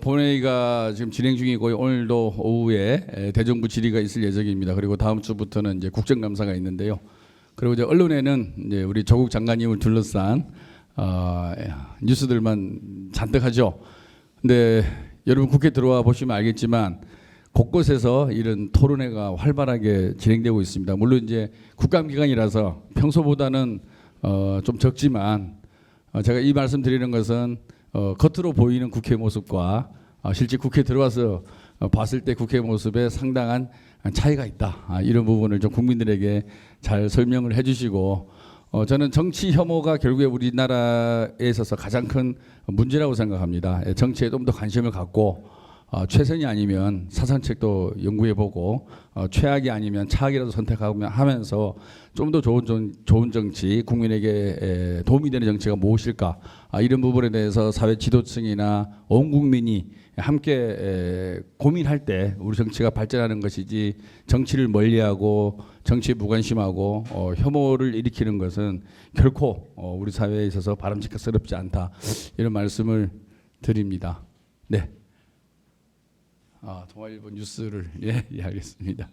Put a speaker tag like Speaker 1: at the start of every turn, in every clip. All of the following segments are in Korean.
Speaker 1: 본회의가 지금 진행 중이고 오늘도 오후에 대정부 질의가 있을 예정입니다. 그리고 다음 주부터는 이제 국정감사가 있는데요. 그리고 이제 언론에는 이제 우리 조국 장관님을 둘러싼 뉴스들만 잔뜩 하죠. 근데 여러분 국회 들어와 보시면 알겠지만 곳곳에서 이런 토론회가 활발하게 진행되고 있습니다. 물론 이제 국감기간이라서 평소보다는 좀 적지만 제가 이 말씀 드리는 것은 겉으로 보이는 국회 모습과 실제 국회 들어와서 봤을 때 국회 모습에 상당한 차이가 있다. 이런 부분을 좀 국민들에게 잘 설명을 해주시고 저는 정치 혐오가 결국에 우리나라에 있어서 가장 큰 문제라고 생각합니다. 정치에 좀 더 관심을 갖고 최선이 아니면 사선책도 연구해보고 최악이 아니면 차악이라도 선택하면서 좀 더 좋은 정치, 국민에게 도움이 되는 정치가 무엇일까, 이런 부분에 대해서 사회 지도층이나 온 국민이 함께 고민할 때 우리 정치가 발전하는 것이지, 정치를 멀리하고 정치에 무관심하고 혐오를 일으키는 것은 결코 우리 사회에 있어서 바람직스럽지 않다, 이런 말씀을 드립니다. 네. 동아일보 뉴스를 알겠습니다.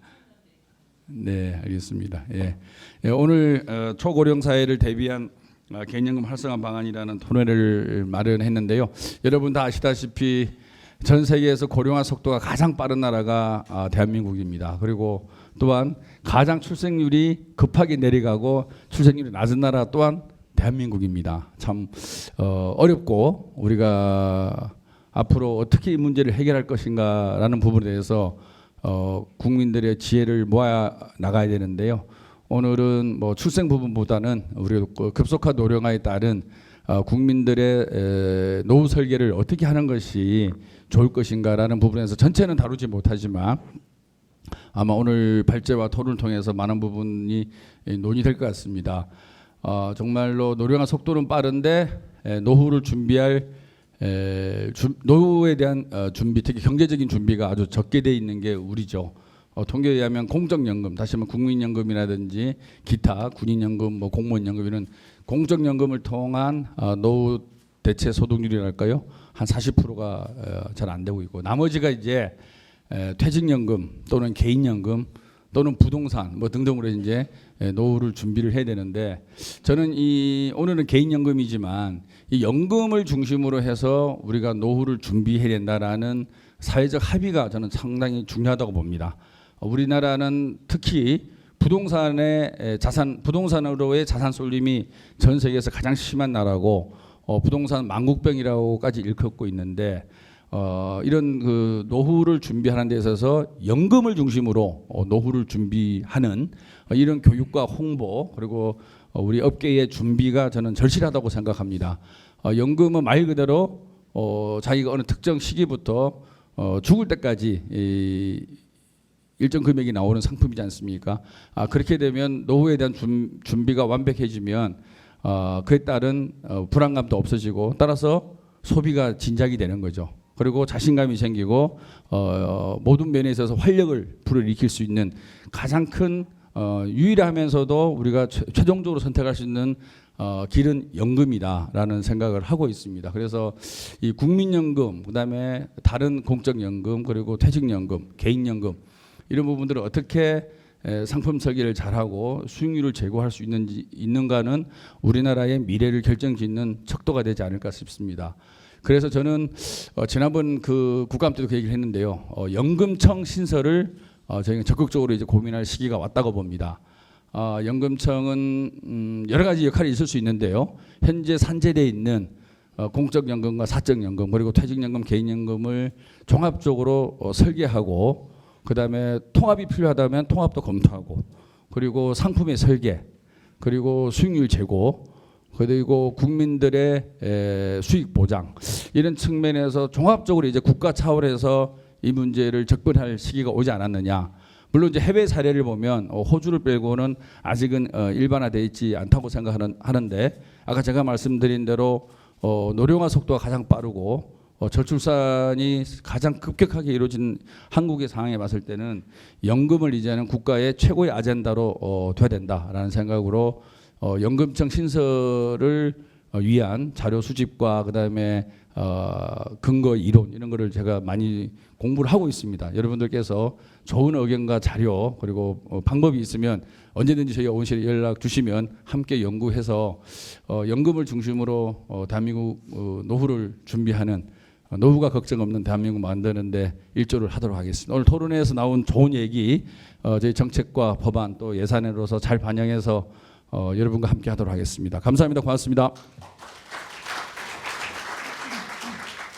Speaker 1: 네, 알겠습니다. 오늘 초고령 사회를 대비한 개인연금 활성화 방안이라는 토론회를 마련했는데요. 여러분 다 아시다시피 전 세계에서 고령화 속도가 가장 빠른 나라가 대한민국입니다. 그리고 또한 가장 출생률이 급하게 내려가고 출생률이 낮은 나라 또한 대한민국입니다. 참 어렵고 우리가 앞으로 어떻게 이 문제를 해결할 것인가라는 부분에 대해서 국민들의 지혜를 모아 나가야 되는데요. 오늘은 뭐 출생 부분보다는 우리가 급속한 노령화에 따른 국민들의 노후 설계를 어떻게 하는 것이 좋을 것인가라는 부분에서 전체는 다루지 못하지만 아마 오늘 발제와 토론을 통해서 많은 부분이 논의될 것 같습니다. 정말로 노령화 속도는 빠른데 노후를 준비할 노후에 대한 준비, 특히 경제적인 준비가 아주 적게 돼 있는 게 우리죠. 통계에 의하면 공적연금, 다시 말하면 국민연금이라든지 기타 군인연금, 뭐 공무원연금, 이런 공적연금을 통한 노후 대체 소득률이랄까요, 한 40%가 잘 안 되고 있고, 나머지가 이제 퇴직연금 또는 개인연금 또는 부동산 뭐 등등으로 이제 노후를 준비를 해야 되는데, 저는 오늘은 개인연금이지만 이 연금을 중심으로 해서 우리가 노후를 준비해야 된다라는 사회적 합의가 저는 상당히 중요하다고 봅니다. 우리나라는 특히 부동산으로의 자산 쏠림이 전 세계에서 가장 심한 나라고 부동산 망국병이라고까지 일컫고 있는데, 이런 그 노후를 준비하는 데 있어서 연금을 중심으로 노후를 준비하는 이런 교육과 홍보, 그리고 우리 업계의 준비가 저는 절실하다고 생각합니다. 연금은 말 그대로 자기가 어느 특정 시기부터 죽을 때까지 일정 금액이 나오는 상품이지 않습니까? 그렇게 되면 노후에 대한 준비가 완벽해지면 그에 따른 불안감도 없어지고, 따라서 소비가 진작이 되는 거죠. 그리고 자신감이 생기고 모든 면에 있어서 활력을 불어일으킬 수 있는 가장 큰 유일하면서도 우리가 최종적으로 선택할 수 있는 길은 연금이다라는 생각을 하고 있습니다. 그래서 이 국민연금, 그다음에 다른 공적연금, 그리고 퇴직연금, 개인연금, 이런 부분들을 어떻게 상품 설계를 잘하고 수익률을 제고할 수 있는가는 우리나라의 미래를 결정짓는 척도가 되지 않을까 싶습니다. 그래서 저는 지난번 그 국감 때도 그 얘기를 했는데요. 연금청 신설을 저희가 적극적으로 이제 고민할 시기가 왔다고 봅니다. 연금청은 여러 가지 역할이 있을 수 있는데요. 현재 산재되어 있는 공적연금과 사적연금, 그리고 퇴직연금, 개인연금을 종합적으로 설계하고, 그다음에 통합이 필요하다면 통합도 검토하고, 그리고 상품의 설계, 그리고 수익률 제고, 그리고 국민들의 수익 보장, 이런 측면에서 종합적으로 이제 국가 차원에서 이 문제를 접근할 시기가 오지 않았느냐. 물론 이제 해외 사례를 보면 호주를 빼고는 아직은 일반화되어 있지 않다고 생각하는데, 아까 제가 말씀드린 대로 노령화 속도가 가장 빠르고 저출산이 가장 급격하게 이루어진 한국의 상황에 봤을 때는 연금을 이제는 국가의 최고의 아젠다로 돼야 된다라는 생각으로 연금청 신설을 위한 자료 수집과 그다음에 근거 이론 이런 거를 제가 많이 공부를 하고 있습니다. 여러분들께서 좋은 의견과 자료 그리고 방법이 있으면 언제든지 저희 온실에 연락 주시면 함께 연구해서 연금을 중심으로 대한민국 노후를 준비하는 노후가 걱정 없는 대한민국 만드는데 일조를 하도록 하겠습니다. 오늘 토론회에서 나온 좋은 얘기 저희 정책과 법안 또 예산으로서 잘 반영해서 여러분과 함께 하도록 하겠습니다. 감사합니다. 고맙습니다.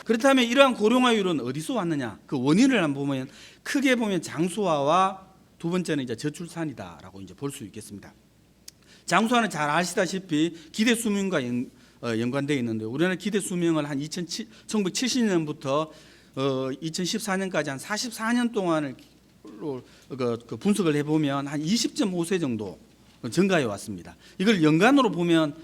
Speaker 2: 그렇다면 이러한 고령화율은 어디서 왔느냐? 그 원인을 한번 보면 크게 보면 장수화와 두 번째는 이제 저출산이다라고 이제 볼 수 있겠습니다. 장수화는 잘 아시다시피 기대 수명과 연관되어 있는데 우리나라 기대 수명을 한 1970년부터 2014년까지 한 44년 동안을 그 분석을 해보면 한 20.5세 정도 증가해 왔습니다. 이걸 연간으로 보면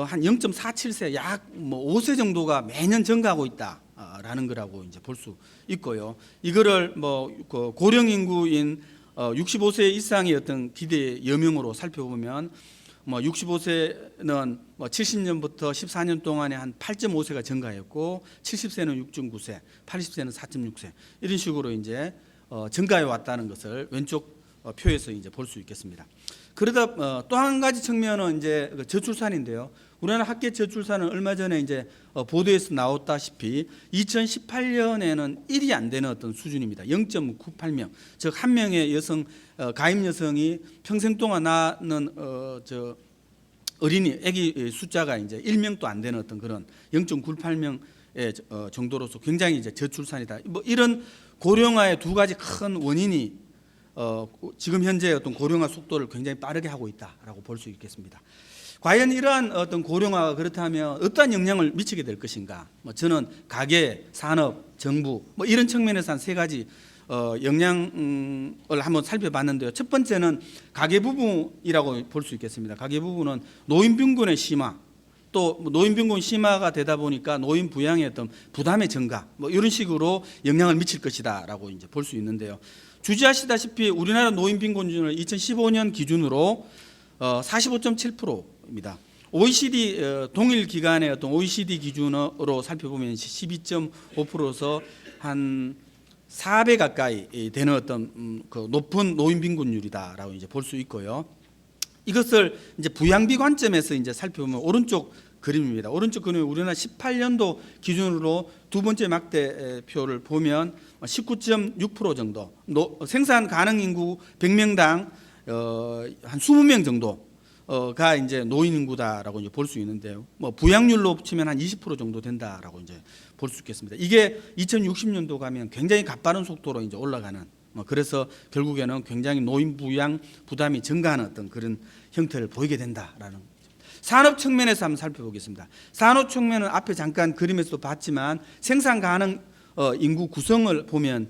Speaker 2: 한 0.47세 약 뭐 5세 정도가 매년 증가하고 있다라는 거라고 이제 볼 수 있고요. 이거를 뭐 고령 인구인 65세 이상의 어떤 기대 여명으로 살펴보면 뭐 65세는 뭐 70년부터 14년 동안에 한 8.5세가 증가했고 70세는 6.9세, 80세는 4.6세 이런 식으로 이제 증가해 왔다는 것을 왼쪽 표에서 이제 볼 수 있겠습니다. 그러다 또 한 가지 측면은 이제 저출산인데요. 우리나라 학계 저출산은 얼마 전에 이제 보도에서 나왔다시피 2018년에는 1이 안 되는 어떤 수준입니다. 0.98명, 즉 한 명의 여성 가임 여성이 평생 동안 낳는 어린이 아기 숫자가 이제 1명도 안 되는 어떤 그런 0.98명의 정도로서 굉장히 이제 저출산이다. 뭐 이런 고령화의 두 가지 큰 원인이 지금 현재 어떤 고령화 속도를 굉장히 빠르게 하고 있다라고 볼 수 있겠습니다. 과연 이러한 어떤 고령화가 그렇다면 어떠한 영향을 미치게 될 것인가? 뭐 저는 가계, 산업, 정부 뭐 이런 측면에서 한 세 가지 영향을 한번 살펴봤는데요. 첫 번째는 가계 부분이라고 볼 수 있겠습니다. 가계 부분은 노인 빈곤의 심화, 또 노인 빈곤 심화가 되다 보니까 노인 부양의 어떤 부담의 증가, 뭐 이런 식으로 영향을 미칠 것이다라고 이제 볼 수 있는데요. 주지하시다시피 우리나라 노인 빈곤율은 2015년 기준으로 45.7%입니다. OECD 동일 기간의 어떤 OECD 기준으로 살펴보면 12.5%서 한 4배 가까이 되는 어떤 그 높은 노인 빈곤율이다라고 이제 볼 수 있고요. 이것을 이제 부양비 관점에서 이제 살펴보면 오른쪽 그림입니다. 오른쪽 그림은 우리나라 18년도 기준으로 두 번째 막대표를 보면 19.6% 정도, 생산 가능 인구 100명당 한 20명 정도가 이제 노인 인구다라고 이제 볼 수 있는데요. 뭐 부양률로 치면 한 20% 정도 된다라고 이제 볼 수 있겠습니다. 이게 2060년도 가면 굉장히 가파른 속도로 이제 올라가는. 그래서 결국에는 굉장히 노인 부양 부담이 증가하는 어떤 그런 형태를 보이게 된다라는. 산업 측면에서 한번 살펴보겠습니다. 산업 측면은 앞에 잠깐 그림에서도 봤지만 생산 가능 인구 구성을 보면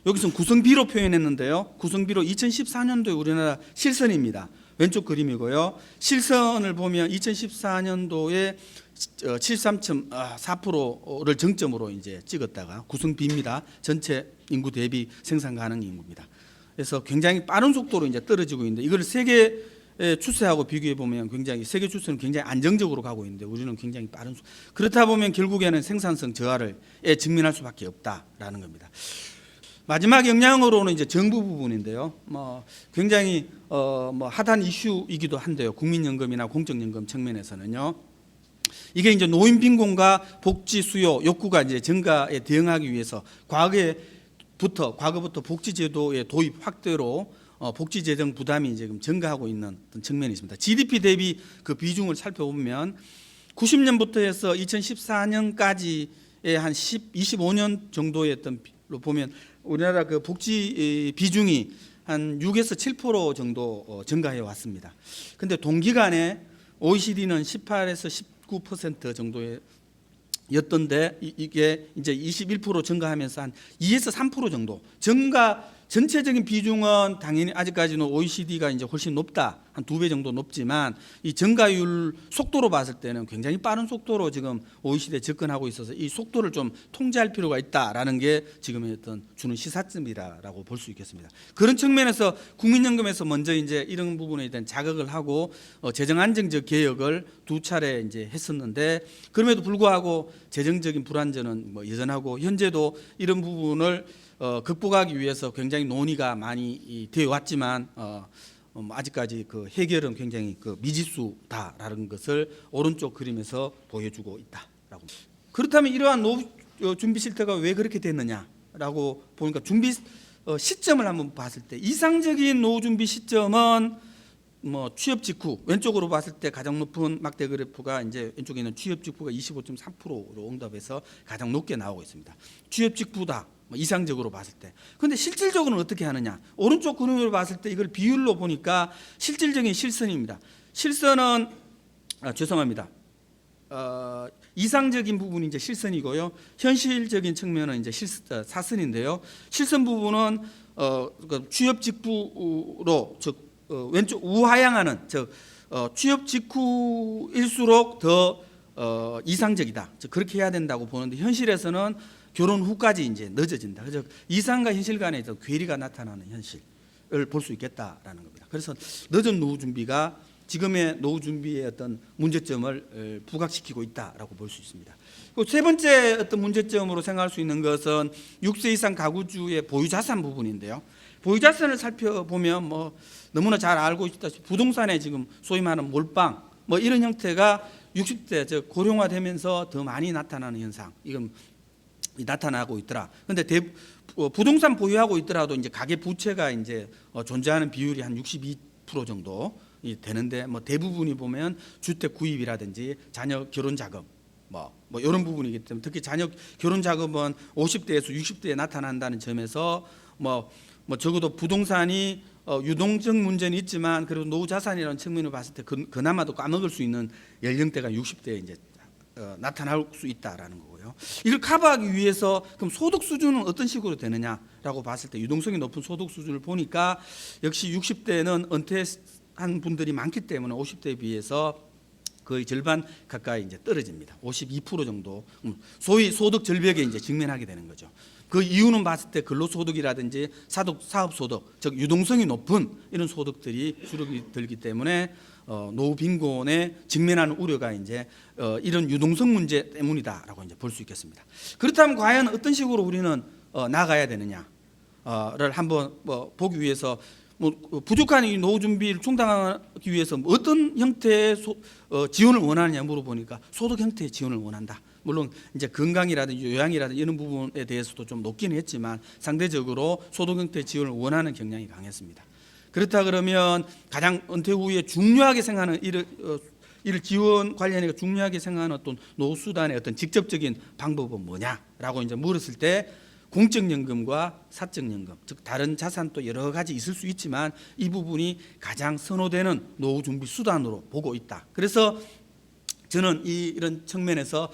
Speaker 2: 여기서는 구성비로 표현했는데요. 구성비로 2014년도에 우리나라 실선입니다. 왼쪽 그림이고요. 실선을 보면 2014년도에 73.4%를 정점으로 이제 찍었다가 구성비입니다. 전체 인구 대비 생산 가능 인구입니다. 그래서 굉장히 빠른 속도로 이제 떨어지고 있는데 이걸 세계 추세하고 비교해 보면 굉장히 세계 추세는 굉장히 안정적으로 가고 있는데 우리는 굉장히 빠른 그렇다 보면 결국에는 생산성 저하를 직면할 수밖에 없다라는 겁니다. 마지막 영향으로는 이제 정부 부분인데요. 뭐 굉장히 뭐 핫한 이슈이기도 한데요. 국민연금이나 공적연금 측면에서는요. 이게 이제 노인 빈곤과 복지 수요 욕구가 이제 증가에 대응하기 위해서 과거부터 복지 제도의 도입 확대로 복지 재정 부담이 지금 증가하고 있는 어떤 측면이 있습니다. GDP 대비 그 비중을 살펴보면 90년부터 해서 2014년까지의 한 25년 정도의 어떤 로 보면 우리나라 그 복지 비중이 한 6에서 7% 정도 증가해 왔습니다. 근데 동기간에 OECD는 18에서 19% 정도의 였던데 이게 이제 21% 증가하면서 한 2에서 3% 정도 증가 전체적인 비중은 당연히 아직까지는 OECD가 이제 훨씬 높다. 한 2배 정도 높지만 이 증가율 속도로 봤을 때는 굉장히 빠른 속도로 지금 OECD에 접근하고 있어서 이 속도를 좀 통제할 필요가 있다라는 게 지금의 어떤 주는 시사점이라고 볼 수 있겠습니다. 그런 측면에서 국민연금에서 먼저 이제 이런 부분에 대한 자극을 하고 재정 안정적 개혁을 2차례 이제 했었는데 그럼에도 불구하고 재정적인 불안전은 뭐 여전하고 현재도 이런 부분을 극복하기 위해서 굉장히 논의가 많이 되어 왔지만 아직까지 그 해결은 굉장히 그 미지수다라는 것을 오른쪽 그림에서 보여주고 있다라고. 그렇다면 이러한 노후 준비 실태가 왜 그렇게 됐느냐라고 보니까 준비 시점을 한번 봤을 때 이상적인 노후 준비 시점은 뭐 취업 직후 왼쪽으로 봤을 때 가장 높은 막대 그래프가 이제 왼쪽에 있는 취업 직후가 25.3%로 응답해서 가장 높게 나오고 있습니다. 취업 직후다. 이상적으로 봤을 때. 근데 실질적으로는 어떻게 하느냐? 오른쪽 그림으로 봤을 때 이걸 비율로 보니까 실질적인 실선입니다. 실선은 죄송합니다. 이상적인 부분이 이제 실선이고요. 현실적인 측면은 이제 사선인데요. 실선 부분은 취업 직후로 즉 왼쪽 우하향하는 즉 취업 직후일수록 더 이상적이다. 즉 그렇게 해야 된다고 보는데 현실에서는 결혼 후까지 이제 늦어진다. 그래서 이상과 현실 간의 괴리가 나타나는 현실을 볼 수 있겠다라는 겁니다. 그래서 늦은 노후 준비가 지금의 노후 준비의 어떤 문제점을 부각시키고 있다라고 볼 수 있습니다. 그리고 세 번째 어떤 문제점으로 생각할 수 있는 것은 6세 이상 가구주의 보유 자산 부분인데요. 보유 자산을 살펴보면 뭐 너무나 잘 알고 있다시피 부동산에 지금 소위 말하는 몰빵 뭐 이런 형태가 60대 즉 고령화되면서 더 많이 나타나는 현상. 이건 나타나고 있더라. 그런데 부동산 보유하고 있더라도 이제 가계 부채가 이제 존재하는 비율이 한 62% 정도 되는데 뭐 대부분이 보면 주택 구입이라든지 자녀 결혼 자금 뭐 이런 부분이기 때문에 특히 자녀 결혼 자금은 50대에서 60대에 나타난다는 점에서 뭐 적어도 부동산이 유동적 문제는 있지만 그래도 노후 자산이라는 측면을 봤을 때 그나마도 까먹을 수 있는 연령대가 60대에 이제 나타날 수 있다라는 거고요. 이걸 커버하기 위해서 그럼 소득 수준은 어떤 식으로 되느냐라고 봤을 때 유동성이 높은 소득 수준을 보니까 역시 60대는 은퇴한 분들이 많기 때문에 50대에 비해서 거의 절반 가까이 이제 떨어집니다. 52% 정도 소위 소득 절벽에 이제 직면하게 되는 거죠. 그 이유는 봤을 때 근로소득이라든지 사업소득, 즉 유동성이 높은 이런 소득들이 줄어들기 들기 때문에 노후 빈곤에 직면하는 우려가 이제 이런 유동성 문제 때문이다라고 이제 볼 수 있겠습니다. 그렇다면 과연 어떤 식으로 우리는 나가야 되느냐를 한번 보기 위해서 부족한 이 노후 준비를 충당하기 위해서 어떤 형태의 지원을 원하느냐 물어보니까 소득 형태의 지원을 원한다. 물론 이제 건강이라든지 요양이라든지 이런 부분에 대해서도 좀 높기는 했지만 상대적으로 소득 형태의 지원을 원하는 경향이 강했습니다. 그렇다 그러면 가장 은퇴 후에 중요하게 생각하는 이를 지원 관련해 중요하게 생각하는 어떤 노후 수단의 어떤 직접적인 방법은 뭐냐라고 이제 물었을 때 공적연금과 사적연금, 즉 다른 자산도 여러 가지 있을 수 있지만 이 부분이 가장 선호되는 노후 준비 수단으로 보고 있다. 그래서 저는 이런 측면에서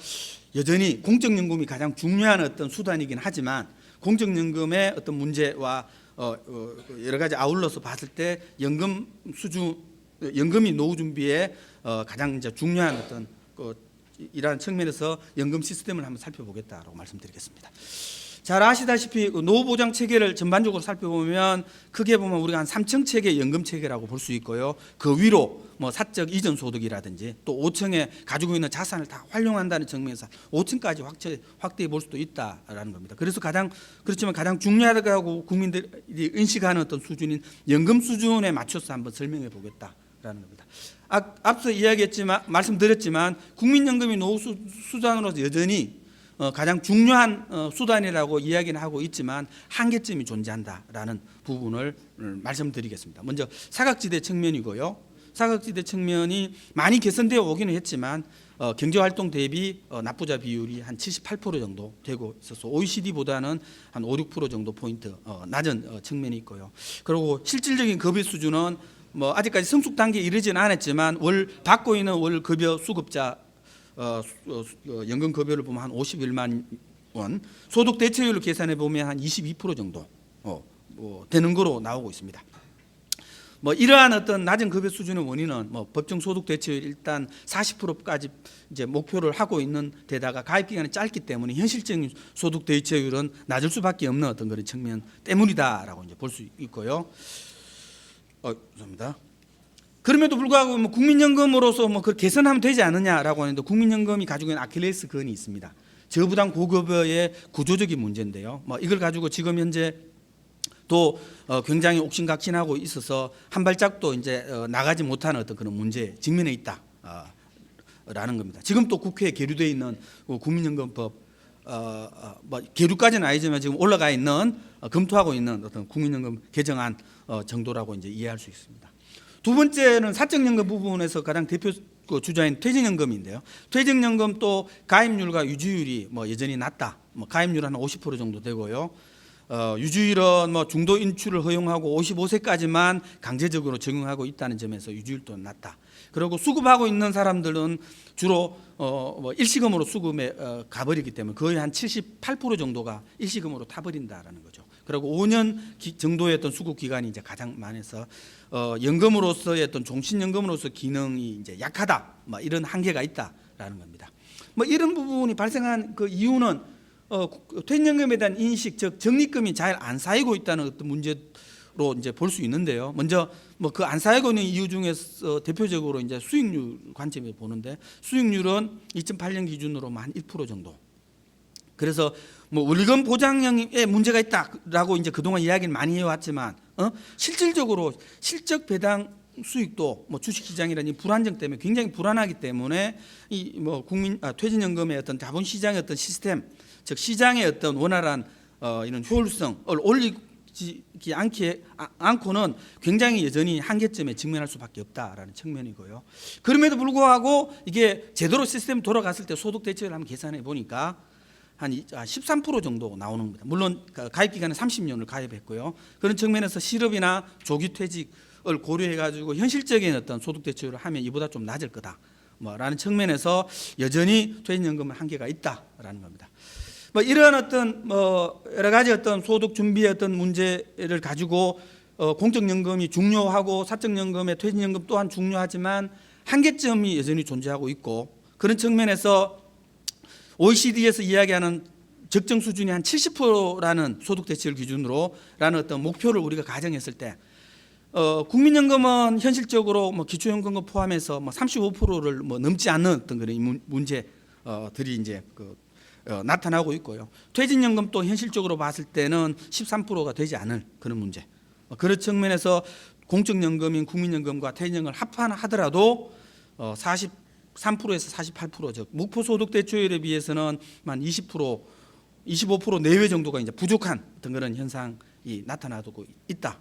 Speaker 2: 여전히 공적연금이 가장 중요한 어떤 수단이긴 하지만 공적연금의 어떤 문제와 여러 가지 아울러서 봤을 때 연금이 노후 준비에 가장 이제 중요한 어떤 이러한 측면에서 연금 시스템을 한번 살펴보겠다라고 말씀드리겠습니다. 잘 아시다시피 노후 보장 체계를 전반적으로 살펴보면 크게 보면 우리가 한 3층 체계 연금 체계라고 볼 수 있고요. 그 위로 뭐 사적 이전 소득이라든지 또 5층에 가지고 있는 자산을 다 활용한다는 측면에서 5층까지 확대해 볼 수도 있다라는 겁니다. 그래서 그렇지만 가장 중요하다고 국민들이 인식하는 어떤 수준인 연금 수준에 맞춰서 한번 설명해 보겠다라는 겁니다. 앞서 말씀드렸지만 국민연금이 노후 수단으로서 여전히 가장 중요한 수단이라고 이야기는 하고 있지만 한계점이 존재한다라는 부분을 말씀드리겠습니다. 먼저 사각지대 측면이고요. 사각지대 측면이 많이 개선되어 오기는 했지만 경제활동 대비 납부자 비율이 한 78% 정도 되고 있어서 OECD보다는 한 5, 6% 정도 포인트 낮은 측면이 있고요. 그리고 실질적인 급여 수준은 뭐 아직까지 성숙 단계에 이르지는 않았지만 받고 있는 월 급여 수급자 연금 급여를 보면 한 51만 원, 소득 대체율을 계산해 보면 한 22% 정도 되는 거로 나오고 있습니다. 뭐 이러한 어떤 낮은 급여 수준의 원인은 뭐 법정 소득 대체율 일단 40%까지 이제 목표를 하고 있는 데다가 가입 기간이 짧기 때문에 현실적인 소득 대체율은 낮을 수밖에 없는 어떤 그런 측면 때문이다라고 이제 볼 수 있고요. 죄송합니다. 그럼에도 불구하고 뭐 국민연금으로서 뭐 그 개선하면 되지 않느냐라고 하는데 국민연금이 가지고 있는 아킬레스건이 있습니다. 저부담 고급여의 구조적인 문제인데요. 뭐 이걸 가지고 지금 현재 또 굉장히 옥신각신하고 있어서 한 발짝도 이제 나가지 못하는 어떤 그런 문제에 직면해 있다라는 겁니다. 지금 또 국회에 계류되어 있는 국민연금법 뭐 계류까지는 아니지만 지금 올라가 있는 검토하고 있는 어떤 국민연금 개정안 정도라고 이제 이해할 수 있습니다. 두 번째는 사적연금 부분에서 가장 대표 주자인 퇴직연금인데요. 퇴직연금 또 가입률과 유지율이 뭐 여전히 낮다. 뭐 가입률 한 50% 정도 되고요. 유지율은 뭐 중도 인출을 허용하고 55세까지만 강제적으로 적용하고 있다는 점에서 유지율도 낮다. 그리고 수급하고 있는 사람들은 주로 뭐 일시금으로 수급에 가버리기 때문에 거의 한 78% 정도가 일시금으로 타버린다라는 거죠. 그리고 5년 정도의 어떤 수급 기간이 이제 가장 많아서 연금으로서의 어떤 종신연금으로서 기능이 이제 약하다. 뭐 이런 한계가 있다라는 겁니다. 뭐 이런 부분이 발생한 그 이유는 퇴직연금에 대한 인식, 즉 적립금이 잘 안 쌓이고 있다는 어떤 문제로 이제 볼 수 있는데요. 먼저 뭐 그 안 쌓이고 있는 이유 중에서 대표적으로 이제 수익률 관점에 보는데 수익률은 2008년 기준으로 한 1% 정도. 그래서 뭐 월금 보장형에 문제가 있다라고 이제 그동안 이야기를 많이 해왔지만 실질적으로 실적 배당 수익도 뭐 주식시장이라는 불안정 때문에 굉장히 불안하기 때문에 이 뭐 퇴직연금의 어떤 자본시장의 어떤 시스템, 즉 시장의 어떤 원활한 이런 효율성을 올리지 않고는 굉장히 여전히 한계점에 직면할 수밖에 없다라는 측면이고요. 그럼에도 불구하고 이게 제대로 시스템 돌아갔을 때 소득 대체율을 한번 계산해 보니까 한 13% 정도 나오는 겁니다. 물론 가입 기간은 30년을 가입했고요. 그런 측면에서 실업이나 조기 퇴직을 고려해 가지고 현실적인 어떤 소득 대체율을 하면 이보다 좀 낮을 거다. 뭐라는 측면에서 여전히 퇴직연금은 한계가 있다라는 겁니다. 뭐 이러한 어떤 뭐 여러 가지 어떤 소득 준비의 어떤 문제를 가지고 공적연금이 중요하고 사적연금의 퇴직연금 또한 중요하지만 한계점이 여전히 존재하고 있고 그런 측면에서 OECD에서 이야기하는 적정 수준이 한 70%라는 소득 대체율 기준으로라는 어떤 목표를 우리가 가정했을 때 국민연금은 현실적으로 뭐 기초연금을 포함해서 뭐 35%를 뭐 넘지 않는 어떤 그런 문제들이 이제 나타나고 있고요. 퇴직연금도 현실적으로 봤을 때는 13%가 되지 않을 그런 문제. 그런 측면에서 공적연금인 국민연금과 퇴직연금을 합하더라도 43%에서 48%, 즉 목표 소득 대체율에 비해서는 한 20%, 25% 내외 정도가 이제 부족한 어떤 그런 현상이 나타나고 있다.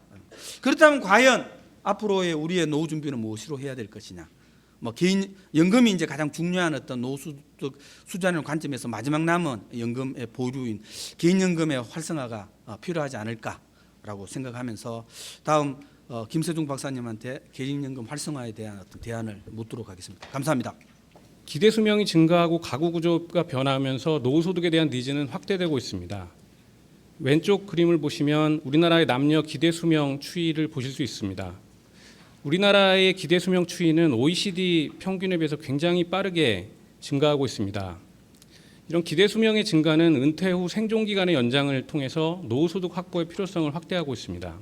Speaker 2: 그렇다면 과연 앞으로의 우리의 노후 준비는 무엇으로 해야 될 것이냐? 뭐 개인 연금이 이제 가장 중요한 어떤 노후 소득 수준의 관점에서 마지막 남은 연금의 보류인 개인 연금의 활성화가 필요하지 않을까라고 생각하면서 다음 김세중 박사님한테 개인연금 활성화에 대한 어떤 대안을 묻도록 하겠습니다. 감사합니다.
Speaker 3: 기대 수명이 증가하고 가구 구조가 변화하면서 노후 소득에 대한 니즈는 확대되고 있습니다. 왼쪽 그림을 보시면 우리나라의 남녀 기대 수명 추이를 보실 수 있습니다. 우리나라의 기대 수명 추이는 OECD 평균에 비해서 굉장히 빠르게 증가하고 있습니다. 이런 기대 수명의 증가는 은퇴 후 생존 기간의 연장을 통해서 노후 소득 확보의 필요성을 확대하고 있습니다.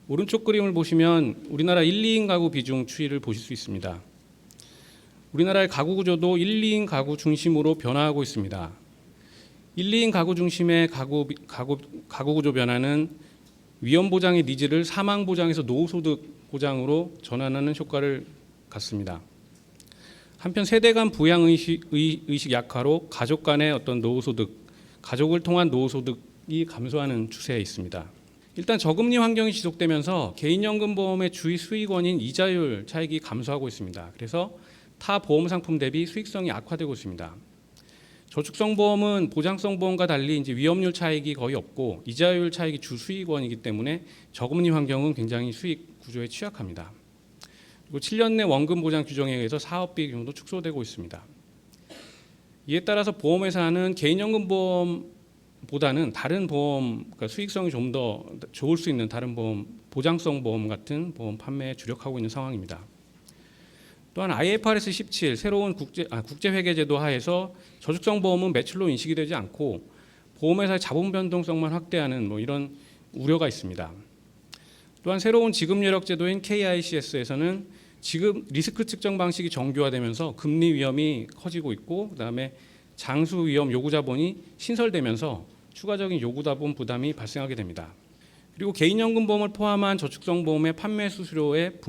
Speaker 3: 오른쪽 그림을 보시면 우리나라 1, 2인 가구 비중 추이를 보실 수 있습니다. 우리나라의 가구 구조도 1, 2인 가구 중심으로 변화하고 있습니다. 1, 2인 가구 중심의 가구 구조 변화는 위험 보장의 니즈를 사망 보장에서 노후 소득 보장으로 전환하는 효과를 갖습니다. 한편 세대 간 부양 의식 약화로 가족 간의 어떤 노후 소득, 가족을 통한 노후 소득이 감소하는 추세에 있습니다. 일단 저금리 환경이 지속되면서 개인연금보험의 주의 수익원인 이자율 차익이 감소하고 있습니다. 그래서 타 보험 상품 대비 수익성이 악화되고 있습니다. 저축성 보험은 보장성 보험과 달리 이제 위험률 차익이 거의 없고 이자율 차익이 주 수익원이기 때문에 저금리 환경은 굉장히 수익 구조에 취약합니다. 그리고 7년 내 원금 보장 규정에 의해서 사업비 규모도 축소되고 있습니다. 이에 따라서 보험회사는 개인연금 보다는 다른 보험, 그러니까 수익성이 좀 더 좋을 수 있는 다른 보험, 보장성 보험 같은 보험 판매에 주력하고 있는 상황입니다. 또한 IFRS 17 새로운 국제회계제도 하에서 저축성 보험은 매출로 인식이 되지 않고 보험회사의 자본 변동성만 확대하는 이런 우려가 있습니다. 또한 새로운 지급 여력 제도인 KICS에서는 지급 리스크 측정 방식이 정교화되면서 금리 위험이 커지고 있고, 그다음에 장수 위험 요구 자본이 신설되면서 추가적인 요구 자본 부담이 발생하게 됩니다. 그리고 개인연금 보험을 포함한 저축성 보험의 판매 수수료의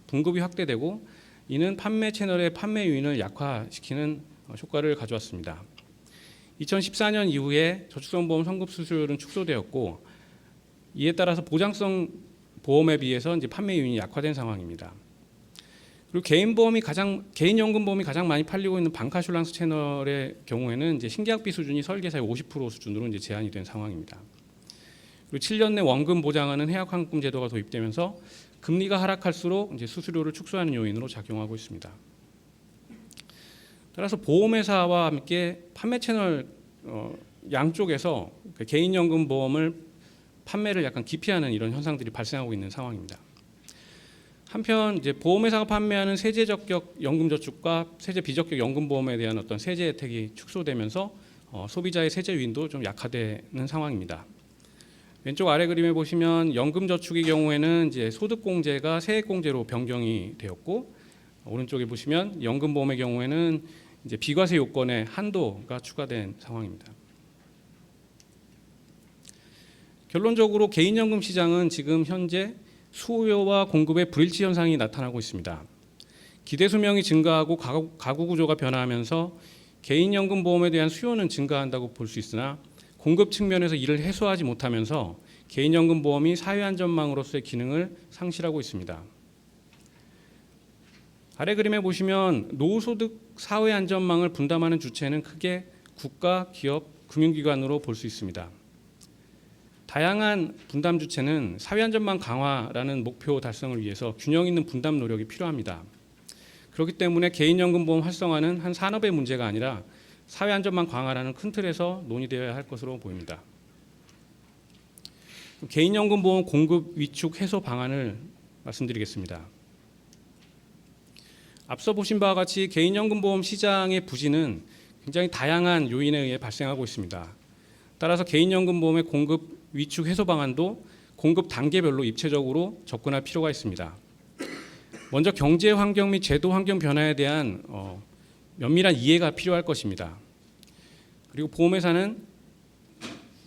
Speaker 3: 분급이 확대되고, 이는 판매 채널의 판매 요인을 약화시키는 효과를 가져왔습니다. 2014년 이후에 저축성 보험 선급 수수료는 축소되었고, 이에 따라서 보장성 보험에 비해서 이제 판매 요인이 약화된 상황입니다. 그리고 개인연금 보험이 가장 많이 팔리고 있는 방카슈랑스 채널의 경우에는 이제 신계약비 수준이 설계사의 50% 수준으로 이제 제한이 된 상황입니다. 그리고 7년 내 원금 보장하는 해약환급 제도가 도입되면서 금리가 하락할수록 이제 수수료를 축소하는 요인으로 작용하고 있습니다. 따라서 보험회사와 함께 판매 채널 양쪽에서 개인연금 보험을 판매를 약간 기피하는 이런 현상들이 발생하고 있는 상황입니다. 한편 이제 보험회사가 판매하는 세제 적격 연금 저축과 세제 비적격 연금 보험에 대한 어떤 세제 혜택이 축소되면서 소비자의 세제 유인도 좀 약화되는 상황입니다. 왼쪽 아래 그림에 보시면 연금 저축의 경우에는 이제 소득 공제가 세액 공제로 변경이 되었고, 오른쪽에 보시면 연금 보험의 경우에는 이제 비과세 요건의 한도가 추가된 상황입니다. 결론적으로 개인연금 시장은 지금 현재 수요와 공급의 불일치 현상이 나타나고 있습니다. 기대 수명이 증가하고 가구 구조가 변화하면서 개인연금 보험에 대한 수요는 증가한다고 볼 수 있으나 공급 측면에서 이를 해소하지 못하면서 개인연금 보험이 사회안전망으로서의 기능을 상실하고 있습니다. 아래 그림에 보시면 노후소득 사회안전망을 분담하는 주체는 크게 국가, 기업, 금융기관으로 볼 수 있습니다. 다양한 분담 주체는 사회안전망 강화라는 목표 달성을 위해서 균형 있는 분담 노력이 필요합니다. 그렇기 때문에 개인연금 보험 활성화는 한 산업의 문제가 아니라 사회안전망 강화라는 큰 틀에서 논의되어야 할 것으로 보입니다. 개인연금 보험 공급 위축 해소 방안을 말씀드리겠습니다. 앞서 보신 바와 같이 개인연금 보험 시장의 부진은 굉장히 다양한 요인에 의해 발생하고 있습니다. 따라서 개인연금 보험의 공급 위축 해소 방안도 공급 단계별로 입체적으로 접근할 필요가 있습니다. 먼저 경제 환경 및 제도 환경 변화에 대한 면밀한 이해가 필요할 것입니다. 그리고 보험회사는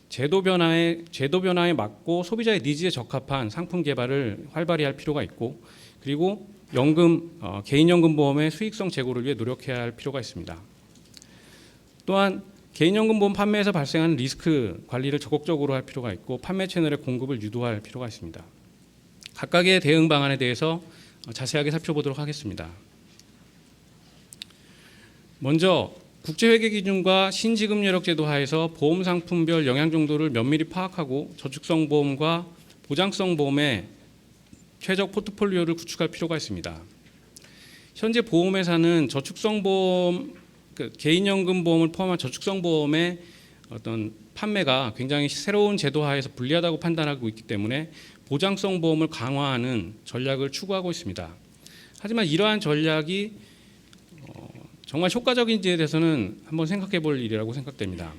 Speaker 3: 제도 변화에 맞고 소비자의 니즈에 적합한 상품 개발을 활발히 할 필요가 있고, 그리고 개인연금 보험의 수익성 제고를 위해 노력해야 할 필요가 있습니다. 또한 개인연금 보험 판매에서 발생하는 리스크 관리를 적극적으로 할 필요가 있고, 판매 채널의 공급을 유도할 필요가 있습니다. 각각의 대응 방안에 대해서 자세하게 살펴보도록 하겠습니다. 먼저 국제회계 기준과 신지급 여력 제도 하에서 보험 상품별 영향 정도를 면밀히 파악하고 저축성 보험과 보장성 보험의 최적 포트폴리오를 구축할 필요가 있습니다. 현재 보험회사는 저축성 보험, 개인연금 보험을 포함한 저축성 보험의 어떤 판매가 굉장히 새로운 제도하에서 불리하다고 판단하고 있기 때문에 보장성 보험을 강화하는 전략을 추구하고 있습니다. 하지만 이러한 전략이 정말 효과적인지에 대해서는 한번 생각해 볼 일이라고 생각됩니다.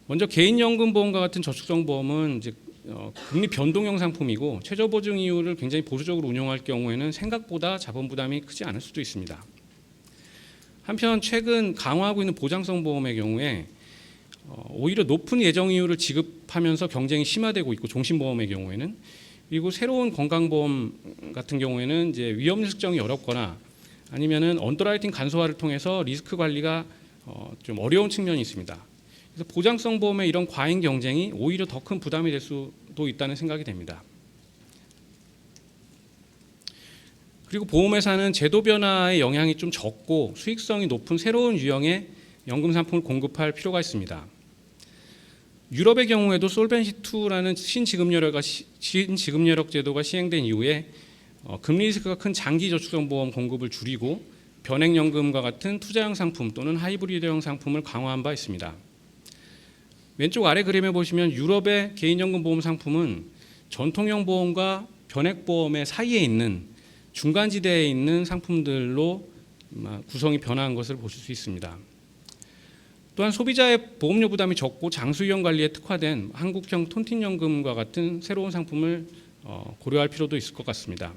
Speaker 3: 먼저 개인연금 보험과 같은 저축성 보험은 이제 금리 변동형 상품이고, 최저 보증 이율을 굉장히 보수적으로 운용할 경우에는 생각보다 자본 부담이 크지 않을 수도 있습니다. 한편 최근 강화하고 있는 보장성 보험의 경우에 오히려 높은 예정 이율을 지급하면서 경쟁이 심화되고 있고, 종신보험의 경우에는, 그리고 새로운 건강보험 같은 경우에는 이제 위험 측정이 어렵거나 아니면은 언더라이팅 간소화를 통해서 리스크 관리가 좀 어려운 측면이 있습니다. 그래서 보장성 보험의 이런 과잉 경쟁이 오히려 더 큰 부담이 될 수도 있다는 생각이 됩니다. 그리고 보험회사는 제도 변화의 영향이 좀 적고 수익성이 높은 새로운 유형의 연금 상품을 공급할 필요가 있습니다. 유럽의 경우에도 솔벤시2라는 신지급여력 제도가 시행된 이후에 금리 리스크가 큰 장기 저축성 보험 공급을 줄이고 변액연금과 같은 투자형 상품 또는 하이브리드형 상품을 강화한 바 있습니다. 왼쪽 아래 그림에 보시면 유럽의 개인연금 보험 상품은 전통형 보험과 변액보험의 사이에 있는 중간지대에 있는 상품들로 구성이 변화한 것을 보실 수 있습니다. 또한 소비자의 보험료 부담이 적고 장수위험 관리에 특화된 한국형 톤틴연금과 같은 새로운 상품을 고려할 필요도 있을 것 같습니다.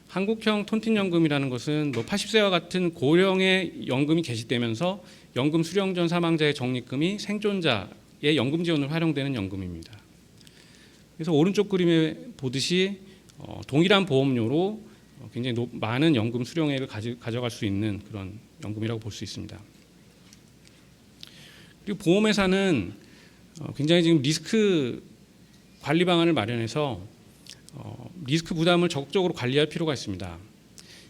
Speaker 3: 한국형 톤틴연금이라는 것은 80세와 같은 고령의 연금이 개시되면서 연금 수령 전 사망자의 적립금이 생존자의 연금 지원을 활용되는 연금입니다. 그래서 오른쪽 그림에 보듯이 동일한 보험료로 굉장히 많은 연금 수령액을 가져갈 수 있는 그런 연금이라고 볼 수 있습니다. 그리고 보험회사는 굉장히 지금 리스크 관리 방안을 마련해서 리스크 부담을 적극적으로 관리할 필요가 있습니다.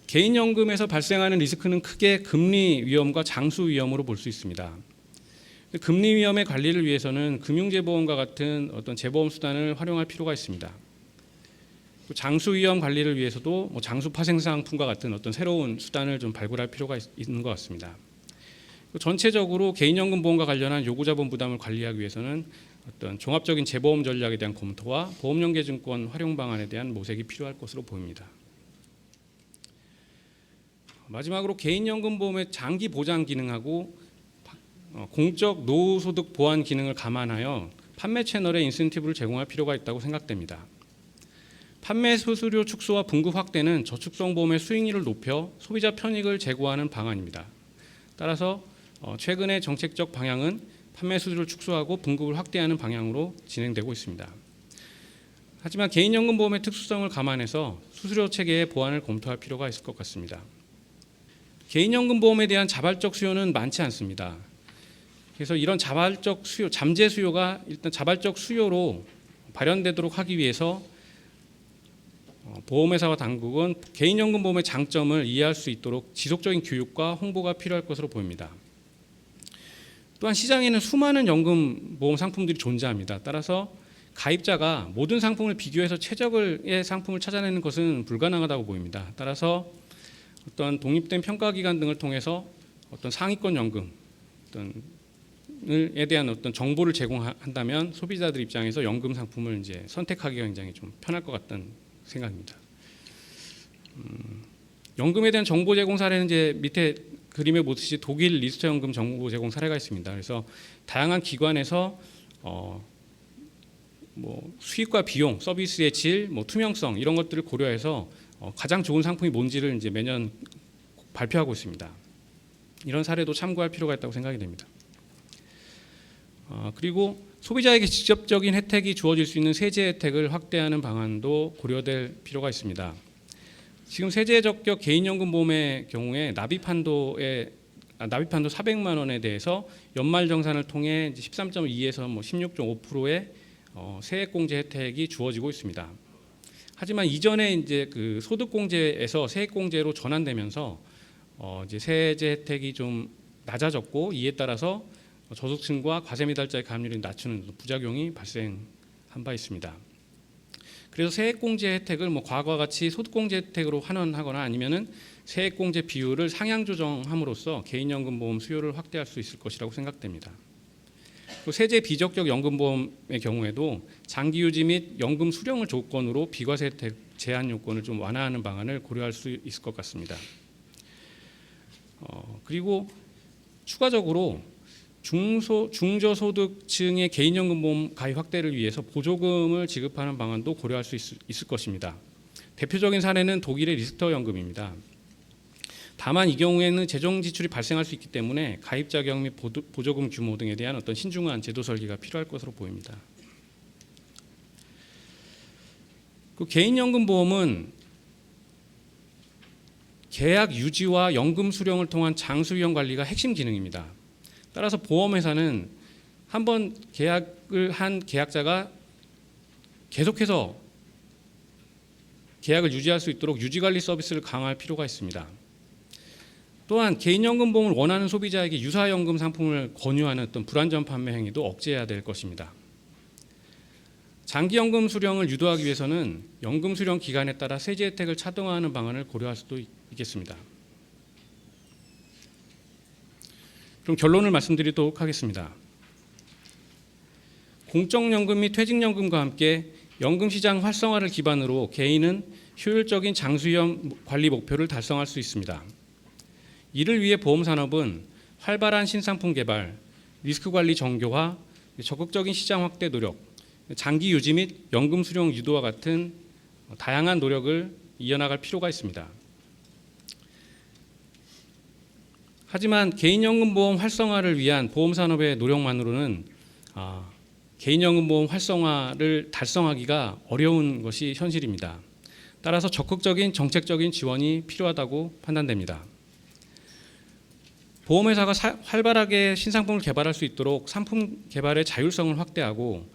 Speaker 3: 개인연금에서 발생하는 리스크는 크게 금리 위험과 장수 위험으로 볼 수 있습니다. 금리 위험의 관리를 위해서는 금융재보험과 같은 어떤 재보험 수단을 활용할 필요가 있습니다. 장수 위험 관리를 위해서도 장수 파생상품과 같은 어떤 새로운 수단을 좀 발굴할 필요가 있는 것 같습니다. 전체적으로 개인연금 보험과 관련한 요구자본 부담을 관리하기 위해서는 어떤 종합적인 재보험 전략에 대한 검토와 보험연계증권 활용 방안에 대한 모색이 필요할 것으로 보입니다. 마지막으로 개인연금 보험의 장기 보장 기능하고 공적 노후소득 보완 기능을 감안하여 판매 채널에 인센티브를 제공할 필요가 있다고 생각됩니다. 판매 수수료 축소와 분급 확대는 저축성 보험의 수익률을 높여 소비자 편익을 제고하는 방안입니다. 따라서 최근의 정책적 방향은 판매 수수료를 축소하고 분급을 확대하는 방향으로 진행되고 있습니다. 하지만 개인연금 보험의 특수성을 감안해서 수수료 체계의 보완을 검토할 필요가 있을 것 같습니다. 개인연금 보험에 대한 자발적 수요는 많지 않습니다. 그래서 이런 자발적 수요, 잠재 수요가 일단 자발적 수요로 발현되도록 하기 위해서 보험회사와 당국은 개인연금 보험의 장점을 이해할 수 있도록 지속적인 교육과 홍보가 필요할 것으로 보입니다. 또한 시장에는 수많은 연금 보험 상품들이 존재합니다. 따라서 가입자가 모든 상품을 비교해서 최적의 상품을 찾아내는 것은 불가능하다고 보입니다. 따라서 어떤 독립된 평가기관 등을 통해서 어떤 상위권 연금에 대한 어떤 정보를 제공한다면 소비자들 입장에서 연금 상품을 이제 선택하기가 굉장히 좀 편할 것 같다는 생각입니다. 연금에 대한 정보 제공 사례는 이제 밑에 그림에 보듯이 독일 리스트 연금 정보 제공 사례가 있습니다. 그래서 다양한 기관에서 수익과 비용, 서비스의 질, 투명성 이런 것들을 고려해서 가장 좋은 상품이 뭔지를 이제 매년 발표하고 있습니다. 이런 사례도 참고할 필요가 있다고 생각이 됩니다. 그리고 소비자에게 직접적인 혜택이 주어질 수 있는 세제 혜택을 확대하는 방안도 고려될 필요가 있습니다. 지금 세제 적격 개인연금 보험의 경우에 납입한도 400만 원에 대해서 연말정산을 통해 13.2에서 16.5%의 세액공제 혜택이 주어지고 있습니다. 하지만 이전에 이제 그 소득공제에서 세액공제로 전환되면서 이제 세제 혜택이 좀 낮아졌고 이에 따라서 저소득층과 과세미달자의 가압류를 낮추는 부작용이 발생한 바 있습니다. 그래서 세액공제 혜택을 과거와 같이 소득공제 혜택으로 환원하거나 아니면은 세액공제 비율을 상향 조정함으로써 개인연금 보험 수요를 확대할 수 있을 것이라고 생각됩니다. 세제 비적격 연금보험의 경우에도 장기 유지 및 연금 수령을 조건으로 비과세 혜택 제한 요건을 좀 완화하는 방안을 고려할 수 있을 것 같습니다. 그리고 추가적으로 중저소득층의 개인연금 보험 가입 확대를 위해서 보조금을 지급하는 방안도 고려할 수 있을 것입니다. 대표적인 사례는 독일의 리스터 연금입니다. 다만 이 경우에는 재정 지출이 발생할 수 있기 때문에 가입 자격 및 보조금 규모 등에 대한 어떤 신중한 제도 설계가 필요할 것으로 보입니다. 그 개인연금 보험은 계약 유지와 연금 수령을 통한 장수위험 관리가 핵심 기능입니다. 따라서 보험회사는 한번 계약을 한 계약자가 계속해서 계약을 유지할 수 있도록 유지관리 서비스를 강화할 필요가 있습니다. 또한 개인연금 보험을 원하는 소비자에게 유사연금 상품을 권유하는 어떤 불안전 판매 행위도 억제해야 될 것입니다. 장기연금 수령을 유도하기 위해서는 연금 수령 기간에 따라 세제 혜택을 차등화하는 방안을 고려할 수도 있겠습니다. 그럼 결론을 말씀드리도록 하겠습니다. 공적연금 및 퇴직연금과 함께 연금시장 활성화를 기반으로 개인은 효율적인 장수위험 관리 목표를 달성할 수 있습니다. 이를 위해 보험산업은 활발한 신상품 개발, 리스크 관리 정교화, 적극적인 시장 확대 노력, 장기 유지 및 연금 수령 유도와 같은 다양한 노력을 이어나갈 필요가 있습니다. 하지만 개인연금보험 활성화를 위한 보험산업의 노력만으로는 개인연금보험 활성화를 달성하기가 어려운 것이 현실입니다. 따라서 적극적인 정책적인 지원이 필요하다고 판단됩니다. 보험회사가 활발하게 신상품을 개발할 수 있도록 상품 개발의 자율성을 확대하고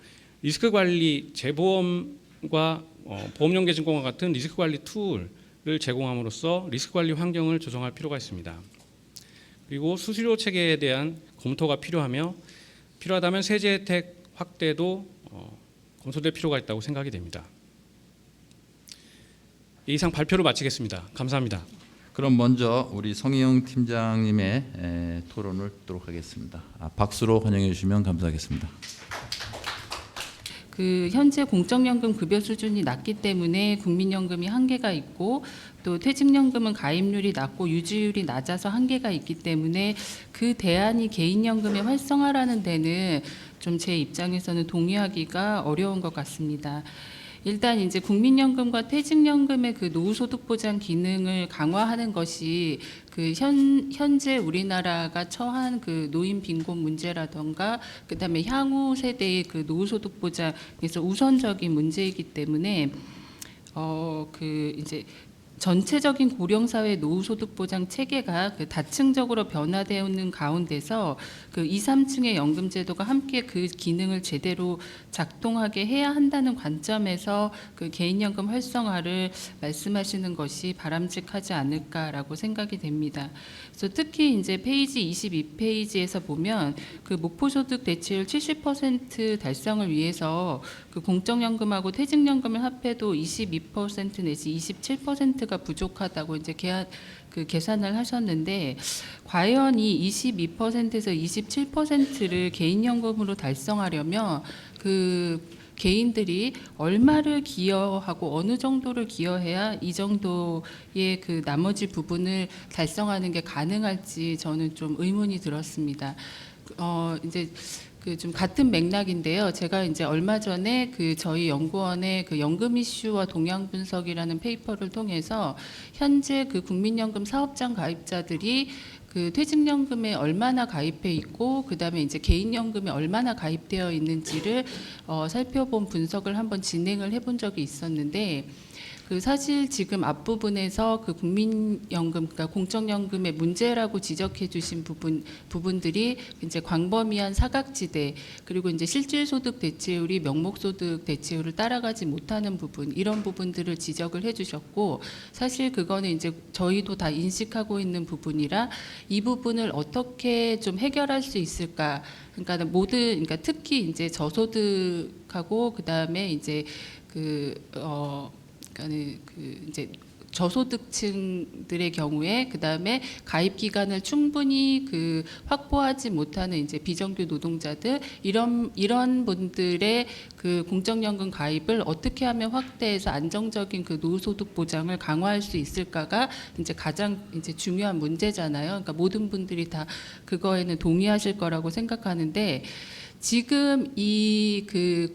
Speaker 3: 리스크 관리, 재보험과 보험연계증권과 같은 리스크 관리 툴을 제공함으로써 리스크 관리 환경을 조성할 필요가 있습니다. 그리고 수수료 체계에 대한 검토가 필요하다면 세제 혜택 확대도 검토될 필요가 있다고 생각이 됩니다. 이상 발표를 마치겠습니다. 감사합니다.
Speaker 4: 그럼 먼저 우리 성희영 팀장님의 토론을 듣도록 하겠습니다. 박수로 환영해 주시면 감사하겠습니다.
Speaker 5: 현재 공적연금 급여 수준이 낮기 때문에 국민연금이 한계가 있고 또 퇴직연금은 가입률이 낮고 유지율이 낮아서 한계가 있기 때문에 그 대안이 개인연금의 활성화라는 데는 좀 제 입장에서는 동의하기가 어려운 것 같습니다. 일단 이제 국민연금과 퇴직연금의 그 노후소득 보장 기능을 강화하는 것이 현재 우리나라가 처한 그 노인 빈곤 문제라던가 그다음에 향후 세대의 그 노후소득 보장에서 우선적인 문제이기 때문에 이제 전체적인 고령사회 노후소득 보장 체계가 다층적으로 변화되는 가운데서 2, 3층의 연금제도가 함께 그 기능을 제대로 작동하게 해야 한다는 관점에서 개인연금 활성화를 말씀하시는 것이 바람직하지 않을까라고 생각이 됩니다. 그래서 특히 이제 페이지 22페이지에서 보면 목표소득 대체율 70% 달성을 위해서 공적연금하고 퇴직연금을 합해도 22% 내지 27%가 부족하다고 이제 계산을 하셨는데 과연 이 22%에서 27%를 개인연금으로 달성하려면 개인들이 얼마를 기여하고 어느 정도를 기여해야 이 정도의 나머지 부분을 달성하는 게 가능할지 저는 좀 의문이 들었습니다. 이제 좀 같은 맥락인데요. 제가 이제 얼마 전에 저희 연구원의 연금 이슈와 동향 분석이라는 페이퍼를 통해서 현재 국민연금 사업장 가입자들이 퇴직연금에 얼마나 가입해 있고 그다음에 이제 개인연금에 얼마나 가입되어 있는지를 살펴본 분석을 한번 진행을 해본 적이 있었는데 사실 지금 앞부분에서 국민연금, 그러니까 공적연금의 문제라고 지적해 주신 부분들이 이제 광범위한 사각지대, 그리고 이제 실질소득 대체율이 명목소득 대체율을 따라가지 못하는 부분, 이런 부분들을 지적을 해 주셨고, 사실 그거는 이제 저희도 다 인식하고 있는 부분이라 이 부분을 어떻게 좀 해결할 수 있을까. 그러니까 특히 이제 저소득하고 그다음에 이제 이제 저소득층들의 경우에 그다음에 가입 기간을 충분히 확보하지 못하는 이제 비정규 노동자들 이런 분들의 공적연금 가입을 어떻게 하면 확대해서 안정적인 노후소득 보장을 강화할 수 있을까가 이제 가장 이제 중요한 문제잖아요. 그러니까 모든 분들이 다 그거에는 동의하실 거라고 생각하는데 지금 이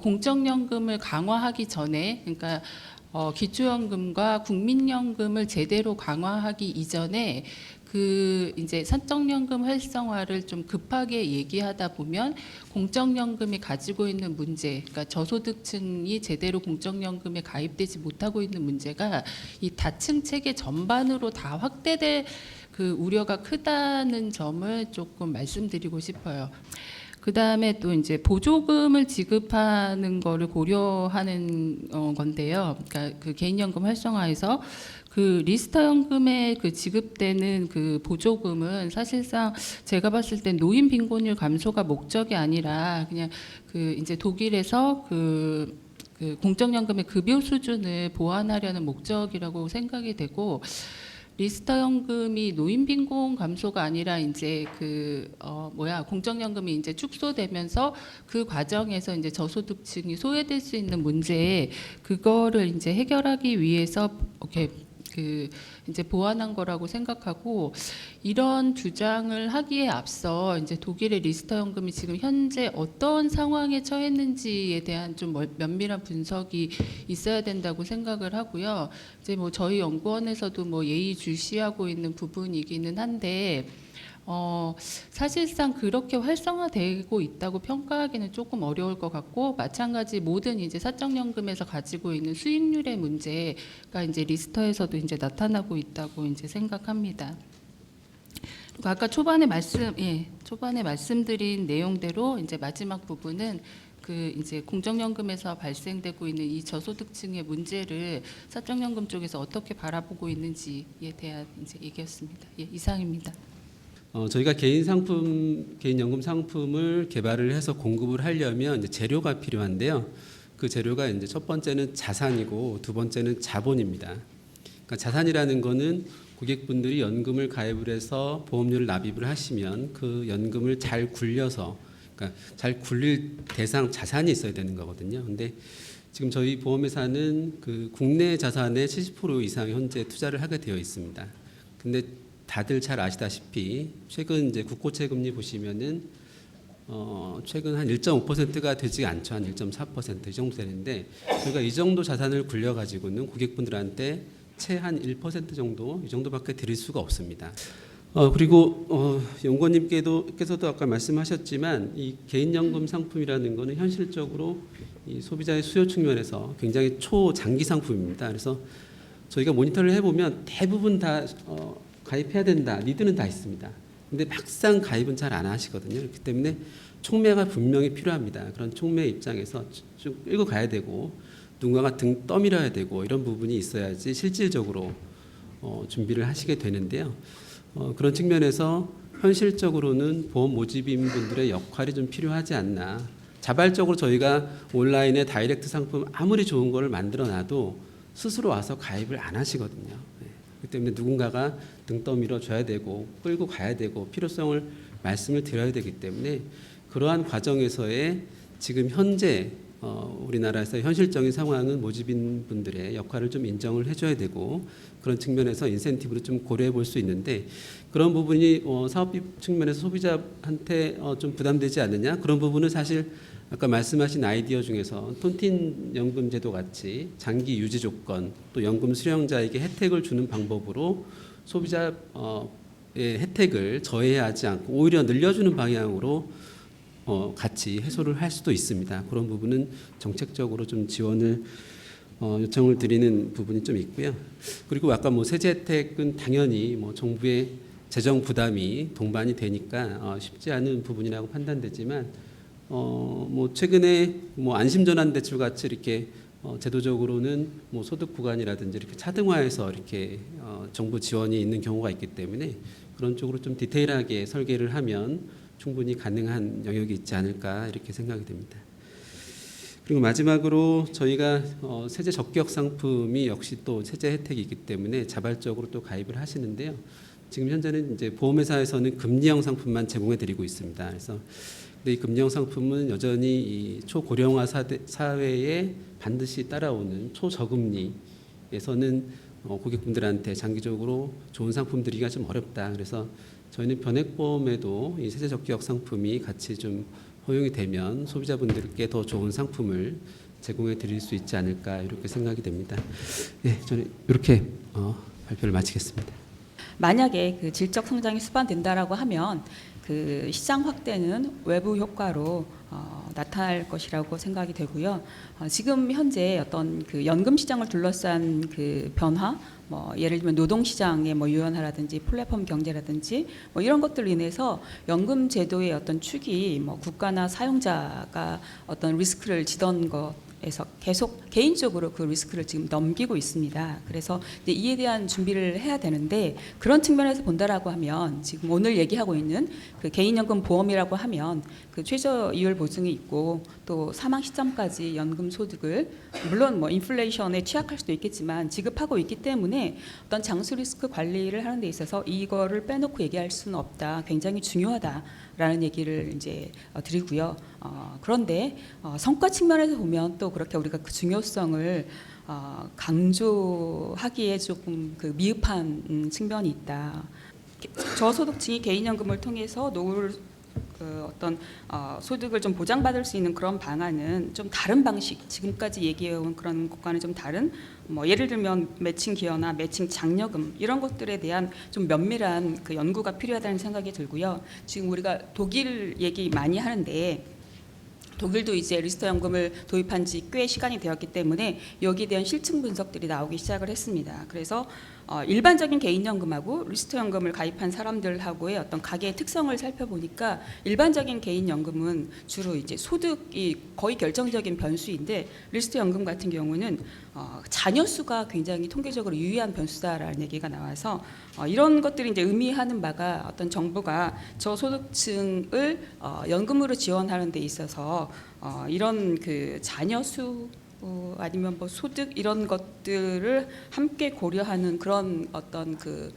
Speaker 5: 공적연금을 강화하기 전에 그러니까 기초연금과 국민연금을 제대로 강화하기 이전에 이제 사적연금 활성화를 좀 급하게 얘기하다 보면 공적연금이 가지고 있는 문제, 그러니까 저소득층이 제대로 공적연금에 가입되지 못하고 있는 문제가 이 다층 체계 전반으로 다 확대될 우려가 크다는 점을 조금 말씀드리고 싶어요. 그 다음에 또 이제 보조금을 지급하는 거를 고려하는 건데요. 그러니까 개인연금 활성화에서 리스터연금에 지급되는 보조금은 사실상 제가 봤을 때 노인 빈곤율 감소가 목적이 아니라 그냥 이제 독일에서 공적연금의 급여 수준을 보완하려는 목적이라고 생각이 되고, 리스터 연금이 노인 빈곤 감소가 아니라 이제 공적연금이 이제 축소되면서 그 과정에서 이제 저소득층이 소외될 수 있는 문제, 그거를 이제 해결하기 위해서 이렇게 이제 보완한 거라고 생각하고, 이런 주장을 하기에 앞서 이제 독일의 리스터 연금이 지금 현재 어떤 상황에 처했는지에 대한 좀 면밀한 분석이 있어야 된다고 생각을 하고요. 이제 뭐 저희 연구원에서도 뭐 예의주시하고 있는 부분이기는 한데, 사실상 그렇게 활성화되고 있다고 평가하기는 조금 어려울 것 같고, 마찬가지 모든 이제 사적연금에서 가지고 있는 수익률의 문제가 이제 리스터에서도 이제 나타나고 있다고 이제 생각합니다. 그리고 아까 초반에 말씀드린 내용대로 이제 마지막 부분은 이제 공적연금에서 발생되고 있는 이 저소득층의 문제를 사적연금 쪽에서 어떻게 바라보고 있는지에 대한 이제 얘기였습니다. 예, 이상입니다.
Speaker 6: 저희가 개인연금 상품을 개발을 해서 공급을 하려면 이제 재료가 필요한데요. 그 재료가 이제 첫 번째는 자산이고 두 번째는 자본입니다. 그러니까 자산이라는 거는 고객분들이 연금을 가입을 해서 보험료를 납입을 하시면 그 연금을 잘 굴려서, 그러니까 잘 굴릴 대상 자산이 있어야 되는 거거든요. 근데 지금 저희 보험회사는 그 국내 자산의 70% 이상 현재 투자를 하게 되어 있습니다. 근데 다들 잘 아시다시피 최근 이제 국고채 금리 보시면은 최근 한 1.5%가 되지 않죠. 한 1.4% 이 정도 되는데, 저희가 이 정도 자산을 굴려 가지고는 고객분들한테 채 한 1% 정도, 이 정도밖에 드릴 수가 없습니다. 그리고 연구원님께서도 아까 말씀하셨지만 이 개인연금 상품이라는 거는 현실적으로 이 소비자의 수요 측면에서 굉장히 초장기 상품입니다. 그래서 저희가 모니터를 해보면 대부분 다 가입해야 된다, 니드는 다 있습니다. 근데 막상 가입은 잘 안 하시거든요. 그렇기 때문에 촉매가 분명히 필요합니다. 그런 촉매 입장에서 좀 끌고 가야 되고, 누군가가 등 떠밀어야 되고, 이런 부분이 있어야지 실질적으로 준비를 하시게 되는데요. 그런 측면에서 현실적으로는 보험 모집인 분들의 역할이 좀 필요하지 않나. 자발적으로 저희가 온라인에 다이렉트 상품 아무리 좋은 거를 만들어 놔도 스스로 와서 가입을 안 하시거든요. 그렇기 때문에 누군가가 등 떠밀어 줘야 되고 끌고 가야 되고 필요성을 말씀을 드려야 되기 때문에, 그러한 과정에서의 지금 현재 우리나라에서 현실적인 상황은 모집인 분들의 역할을 좀 인정을 해줘야 되고, 그런 측면에서 인센티브를 좀 고려해 볼 수 있는데, 그런 부분이 사업비 측면에서 소비자한테 좀 부담되지 않느냐, 그런 부분은 사실 아까 말씀하신 아이디어 중에서 톤틴 연금 제도 같이 장기 유지 조건, 또 연금 수령자에게 혜택을 주는 방법으로 소비자의 혜택을 저해하지 않고 오히려 늘려주는 방향으로 같이 해소를 할 수도 있습니다. 그런 부분은 정책적으로 좀 지원을 요청을 드리는 부분이 좀 있고요. 그리고 아까 뭐 세제 혜택은 당연히 뭐 정부의 재정 부담이 동반이 되니까 쉽지 않은 부분이라고 판단되지만, 뭐 최근에 뭐 안심전환 대출 같이 이렇게 제도적으로는 뭐 소득 구간이라든지 이렇게 차등화해서 이렇게 정부 지원이 있는 경우가 있기 때문에, 그런 쪽으로 좀 디테일하게 설계를 하면 충분히 가능한 영역이 있지 않을까 이렇게 생각이 됩니다. 그리고 마지막으로 저희가 세제 적격 상품이 역시 또 세제 혜택이 있기 때문에 자발적으로 또 가입을 하시는데요. 지금 현재는 이제 보험회사에서는 금리형 상품만 제공해 드리고 있습니다. 그래서 근데 이 금리형 상품은 여전히 이 초고령화 사회에 반드시 따라오는 초저금리에서는 고객분들한테 장기적으로 좋은 상품 드리기가 좀 어렵다. 그래서 저희는 변액보험에도 이 세제 적격 상품이 같이 좀 허용이 되면 소비자분들께 더 좋은 상품을 제공해 드릴 수 있지 않을까 이렇게 생각이 됩니다. 네, 저는 이렇게 발표를 마치겠습니다.
Speaker 7: 만약에 그 질적 성장이 수반된다라고 하면 그 시장 확대는 외부 효과로 나타날 것이라고 생각이 되고요. 지금 현재 어떤 그 연금 시장을 둘러싼 그 변화, 뭐 예를 들면 노동 시장의 뭐 유연화라든지 플랫폼 경제라든지 뭐 이런 것들로 인해서 연금 제도의 어떤 축이 뭐 국가나 사용자가 어떤 리스크를 지던 것 에서 계속 개인적으로 그 리스크를 지금 넘기고 있습니다. 그래서 이제 이에 대한 준비를 해야 되는데 그런 측면에서 본다라고 하면 지금 오늘 얘기하고 있는 그 개인연금 보험이라고 하면 그 최저 이율 보증이 있고 또 사망 시점까지 연금 소득을 물론 뭐 인플레이션에 취약할 수도 있겠지만 지급하고 있기 때문에 어떤 장수 리스크 관리를 하는 데 있어서 이거를 빼놓고 얘기할 수는 없다. 굉장히 중요하다라는 얘기를 이제 드리고요. 그런데 성과 측면에서 보면 또 그렇게 우리가 그 중요성을 강조하기에 조금 그 미흡한 측면이 있다. 저소득층이 개인연금을 통해서 노후를 어떤 소득을 좀 보장받을 수 있는 그런 방안은 좀 다른 방식, 지금까지 얘기해온 그런 것과는 좀 다른 뭐 예를 들면 매칭 기여나 매칭 장려금 이런 것들에 대한 좀 면밀한 그 연구가 필요하다는 생각이 들고요. 지금 우리가 독일 얘기 많이 하는데 독일도 이제 리스터 연금을 도입한 지 꽤 시간이 되었기 때문에 여기에 대한 실증 분석들이 나오기 시작을 했습니다. 그래서 일반적인 개인연금하고 리스터 연금을 가입한 사람들하고의 어떤 가계의 특성을 살펴보니까 일반적인 개인연금은 주로 이제 소득이 거의 결정적인 변수인데 리스터 연금 같은 경우는 자녀 수가 굉장히 통계적으로 유의한 변수다라는 얘기가 나와서 이런 것들이 이제 의미하는 바가 어떤 정부가 저소득층을 연금으로 지원하는 데 있어서 이런 그 자녀 수 아니면 뭐 소득 이런 것들을 함께 고려하는 그런 어떤 그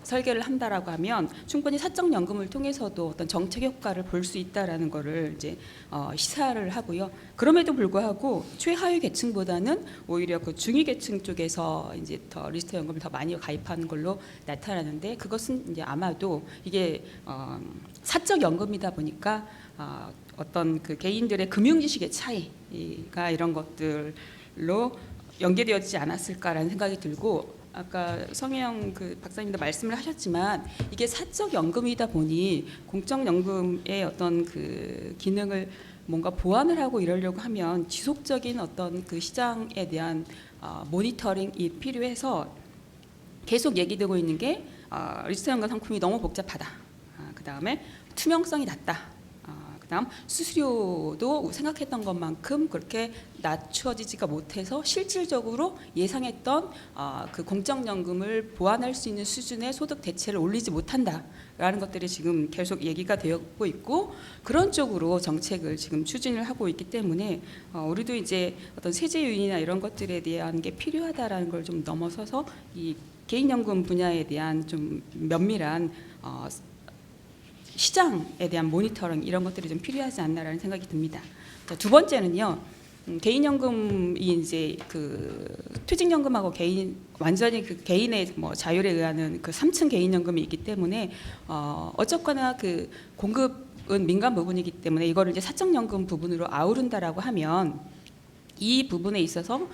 Speaker 7: 설계를 한다라고 하면 충분히 사적연금을 통해서도 어떤 정책 효과를 볼 수 있다라는 거를 이제 시사를 하고요. 그럼에도 불구하고 최하위 계층보다는 오히려 그 중위 계층 쪽에서 이제 더 리스터 연금을 더 많이 가입하는 걸로 나타나는데 그것은 이제 아마도 이게 사적연금이다 보니까 어떤 그 개인들의 금융지식의 차이가 이런 것들로 연계되어지지 않았을까라는 생각이 들고 아까 성혜영 그 박사님도 말씀을 하셨지만 이게 사적 연금이다 보니 공적 연금의 어떤 그 기능을 뭔가 보완을 하고 이러려고 하면 지속적인 어떤 그 시장에 대한 모니터링이 필요해서 계속 얘기되고 있는 게 리스터 연금 상품이 너무 복잡하다. 그 다음에 투명성이 낮다. 그다음 수수료도 생각했던 것만큼 그렇게 낮춰지지가 못해서 실질적으로 예상했던 그 공적연금을 보완할 수 있는 수준의 소득 대체를 올리지 못한다라는 것들이 지금 계속 얘기가 되고 있고 그런 쪽으로 정책을 지금 추진을 하고 있기 때문에 우리도 이제 어떤 세제 유인이나 이런 것들에 대한 게 필요하다라는 걸 좀 넘어서서 이 개인연금 분야에 대한 좀 면밀한 시장에 대한 모니터링 이런 것들이 좀 필요하지 않나라는 생각이 듭니다. 자, 두 번째는요. 개인연금이 이제 그 퇴직연금하고 개인 완전히 그 개인의 뭐 자율에 의한 그 3층 개인연금이 있기 때문에 어쨌거나 그 공급은 민간 부분이기 때문에 이거를 이제 사적연금 부분으로 아우른다라고 하면 이 부분에 있어서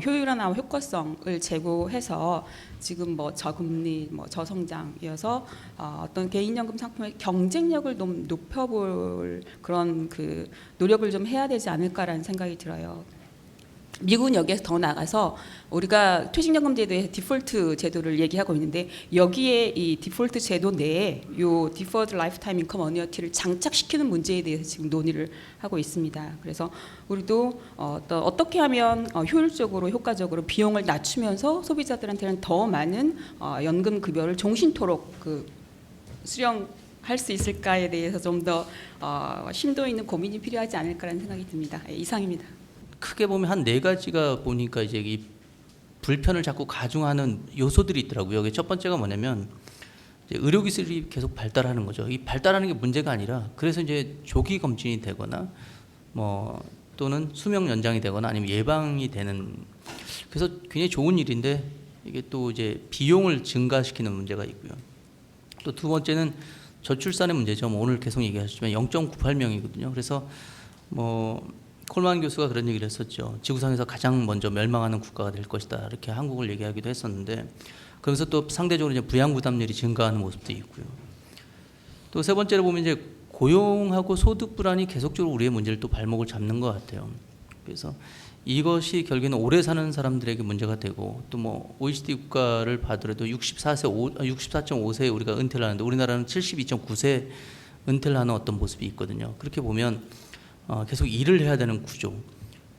Speaker 7: 효율화나 효과성을 제고해서 지금 뭐 저금리, 뭐 저성장이어서 어떤 개인연금 상품의 경쟁력을 좀 높여볼 그런 그 노력을 좀 해야 되지 않을까라는 생각이 들어요. 미국은 여기에서 더 나가서 우리가 퇴직연금 제도의 디폴트 제도를 얘기하고 있는데 여기에 이 디폴트 제도 내에 요 디퍼드 라이프타임 인컴 어니어티를 장착시키는 문제에 대해서 지금 논의를 하고 있습니다. 그래서 우리도 어떻게 하면 효율적으로 효과적으로 비용을 낮추면서 소비자들한테는 더 많은 연금 급여를 종신토록 그 수령할 수 있을까에 대해서 좀 더 심도 있는 고민이 필요하지 않을까라는 생각이 듭니다. 이상입니다.
Speaker 8: 크게 보면 한 네 가지가 보니까 이제 이 불편을 자꾸 가중하는 요소들이 있더라고요. 여기 첫 번째가 뭐냐면 이제 의료 기술이 계속 발달하는 거죠. 이 발달하는 게 문제가 아니라 그래서 이제 조기 검진이 되거나 뭐 또는 수명 연장이 되거나 아니면 예방이 되는 그래서 굉장히 좋은 일인데 이게 또 이제 비용을 증가시키는 문제가 있고요. 또 두 번째는 저출산의 문제죠. 뭐 오늘 계속 얘기하셨지만 0.98명이거든요. 그래서 뭐 콜만 교수가 그런 얘기를 했었죠. 지구상에서 가장 먼저 멸망하는 국가가 될 것이다. 이렇게 한국을 얘기하기도 했었는데 그러면서 또 상대적으로 이제 부양 부담률이 증가하는 모습도 있고요. 또 세 번째로 보면 이제 고용하고 소득 불안이 계속적으로 우리의 문제를 또 발목을 잡는 것 같아요. 그래서 이것이 결국에는 오래 사는 사람들에게 문제가 되고 또 뭐 OECD 국가를 봐더라도 64.5세에 우리가 은퇴를 하는데 우리나라는 72.9세 은퇴를 하는 어떤 모습이 있거든요. 그렇게 보면 계속 일을 해야 되는 구조.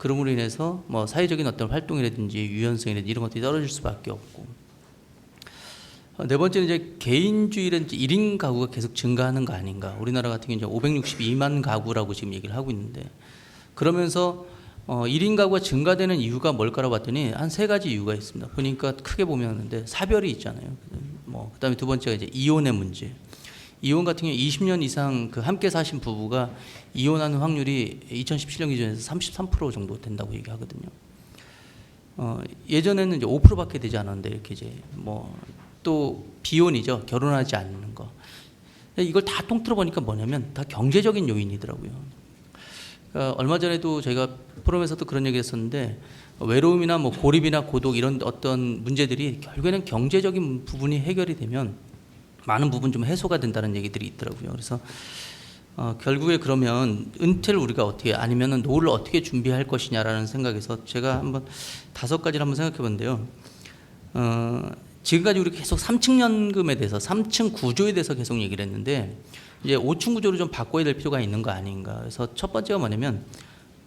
Speaker 8: 그럼으로 인해서 뭐 사회적인 어떤 활동이라든지 유연성이라든지 이런 것들이 떨어질 수밖에 없고, 네 번째는 이제 개인주의라든지 1인 가구가 계속 증가하는 거 아닌가. 우리나라 같은 경우 이제 562만 가구라고 지금 얘기를 하고 있는데, 그러면서 1인 가구가 증가되는 이유가 뭘까라고 봤더니 한 3가지 이유가 있습니다. 보니까 크게 보면 사별이 있잖아요. 그다음에 두 번째가 이제 이혼의 문제. 이혼 같은 경우 20년 이상 그 함께 사신 부부가 이혼하는 확률이 2017년 기준에서 33% 정도 된다고 얘기하거든요. 예전에는 이제 5%밖에 되지 않았는데 이렇게 이제 또 비혼이죠. 결혼하지 않는 거. 이걸 다 통틀어 보니까 뭐냐면 다 경제적인 요인이더라고요. 그러니까 얼마 전에도 저희가 포럼에서도 그런 얘기했었는데, 외로움이나 고립이나 고독 이런 어떤 문제들이 결국에는 경제적인 부분이 해결이 되면 많은 부분 좀 해소가 된다는 얘기들이 있더라고요. 그래서 결국에 그러면 은퇴를 우리가 어떻게, 아니면은 노후를 어떻게 준비할 것이냐라는 생각에서 제가 한번 5가지를 한번 생각해 본데요. 지금까지 우리 계속 3층 연금에 대해서 3층 구조에 대해서 계속 얘기를 했는데, 이제 5층 구조를 좀 바꿔야 될 필요가 있는 거 아닌가. 그래서 첫 번째가 뭐냐면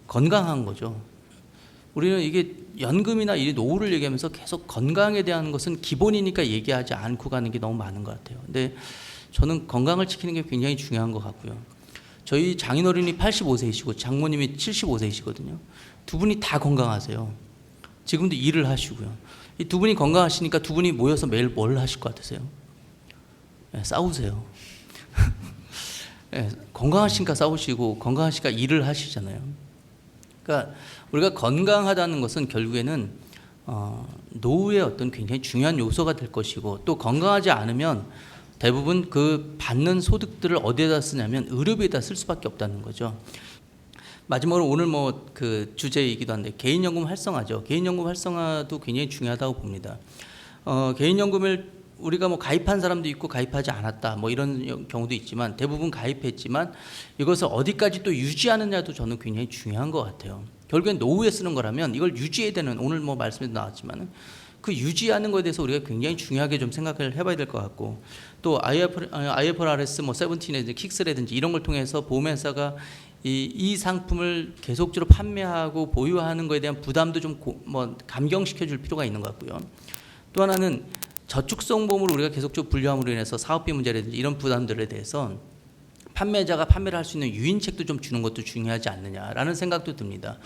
Speaker 8: 건강한 거죠. 우리는 이게 연금이나 이 노후를 얘기하면서 계속 건강에 대한 것은 기본이니까 얘기하지 않고 가는 게 너무 많은 것 같아요. 근데 저는 건강을 지키는 게 굉장히 중요한 것 같고요. 저희 장인어른이 85세이시고 장모님이 75세이시거든요. 두 분이 다 건강하세요. 지금도 일을 하시고요. 이 두 분이 건강하시니까 두 분이 모여서 매일 뭘 하실 것 같으세요? 네, 싸우세요. 네, 건강하시니까 싸우시고 건강하시니까 일을 하시잖아요. 그러니까 우리가 건강하다는 것은 결국에는 노후의 어떤 굉장히 중요한 요소가 될 것이고, 또 건강하지 않으면 대부분 그 받는 소득들을 어디에다 쓰냐면 의료비에다 쓸 수밖에 없다는 거죠. 마지막으로 오늘 그 주제이기도 한데 개인연금 활성화죠. 개인연금 활성화도 굉장히 중요하다고 봅니다. 개인연금을 우리가 가입한 사람도 있고 가입하지 않았다 이런 경우도 있지만, 대부분 가입했지만 이것을 어디까지 또 유지하느냐도 저는 굉장히 중요한 것 같아요. 결국엔 노후에 쓰는 거라면 이걸 유지해야 되는, 오늘 말씀에도 나왔지만 그 유지하는 것에 대해서 우리가 굉장히 중요하게 좀 생각을 해봐야 될 것 같고, 또 IFRS 17이나 킥스라든지 이런 걸 통해서 보험회사가 이 상품을 계속적으로 판매하고 보유하는 것에 대한 부담도 좀 감경시켜 줄 필요가 있는 것 같고요. 또 하나는 저축성 보험을 우리가 계속적으로 분류함으로 인해서 사업비 문제라든지 이런 부담들에 대해서 판매자가 판매를 할 수 있는 유인책도 좀 주는 것도 중요하지 않느냐라는 생각도 듭니다.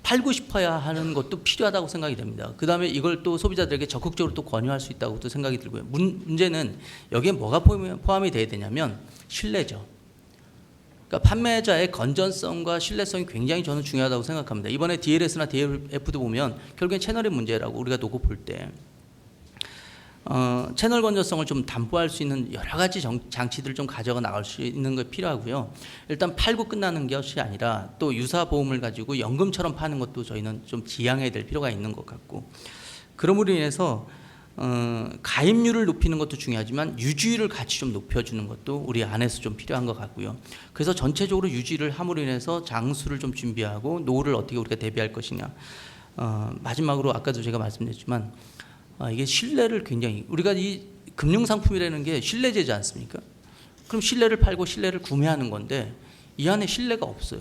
Speaker 8: 팔고 싶어야 하는 것도 필요하다고 생각이 됩니다. 그 다음에 이걸 또 소비자들에게 적극적으로 또 권유할 수 있다고 또 생각이 들고요. 문제는 여기에 뭐가 포함이 돼야 되냐면 신뢰죠. 그러니까 판매자의 건전성과 신뢰성이 굉장히 저는 중요하다고 생각합니다. 이번에 DLS나 DLF도 보면 결국엔 채널의 문제라고 우리가 놓고 볼 때 채널 건전성을 좀 담보할 수 있는 여러 가지 장치들을 좀 가져가 나갈 수 있는 게 필요하고요. 일단 팔고 끝나는 것이 아니라 또 유사 보험을 가지고 연금처럼 파는 것도 저희는 좀 지양해야 될 필요가 있는 것 같고, 그러므로 인해서 가입률을 높이는 것도 중요하지만 유지율을 같이 좀 높여주는 것도 우리 안에서 좀 필요한 것 같고요. 그래서 전체적으로 유지를 함으로 인해서 장수를 좀 준비하고 노후를 어떻게 우리가 대비할 것이냐. 마지막으로 아까도 제가 말씀드렸지만 이게 신뢰를 굉장히, 우리가 이 금융상품이라는 게 신뢰제지 않습니까? 그럼 신뢰를 팔고 신뢰를 구매하는 건데 이 안에 신뢰가 없어요.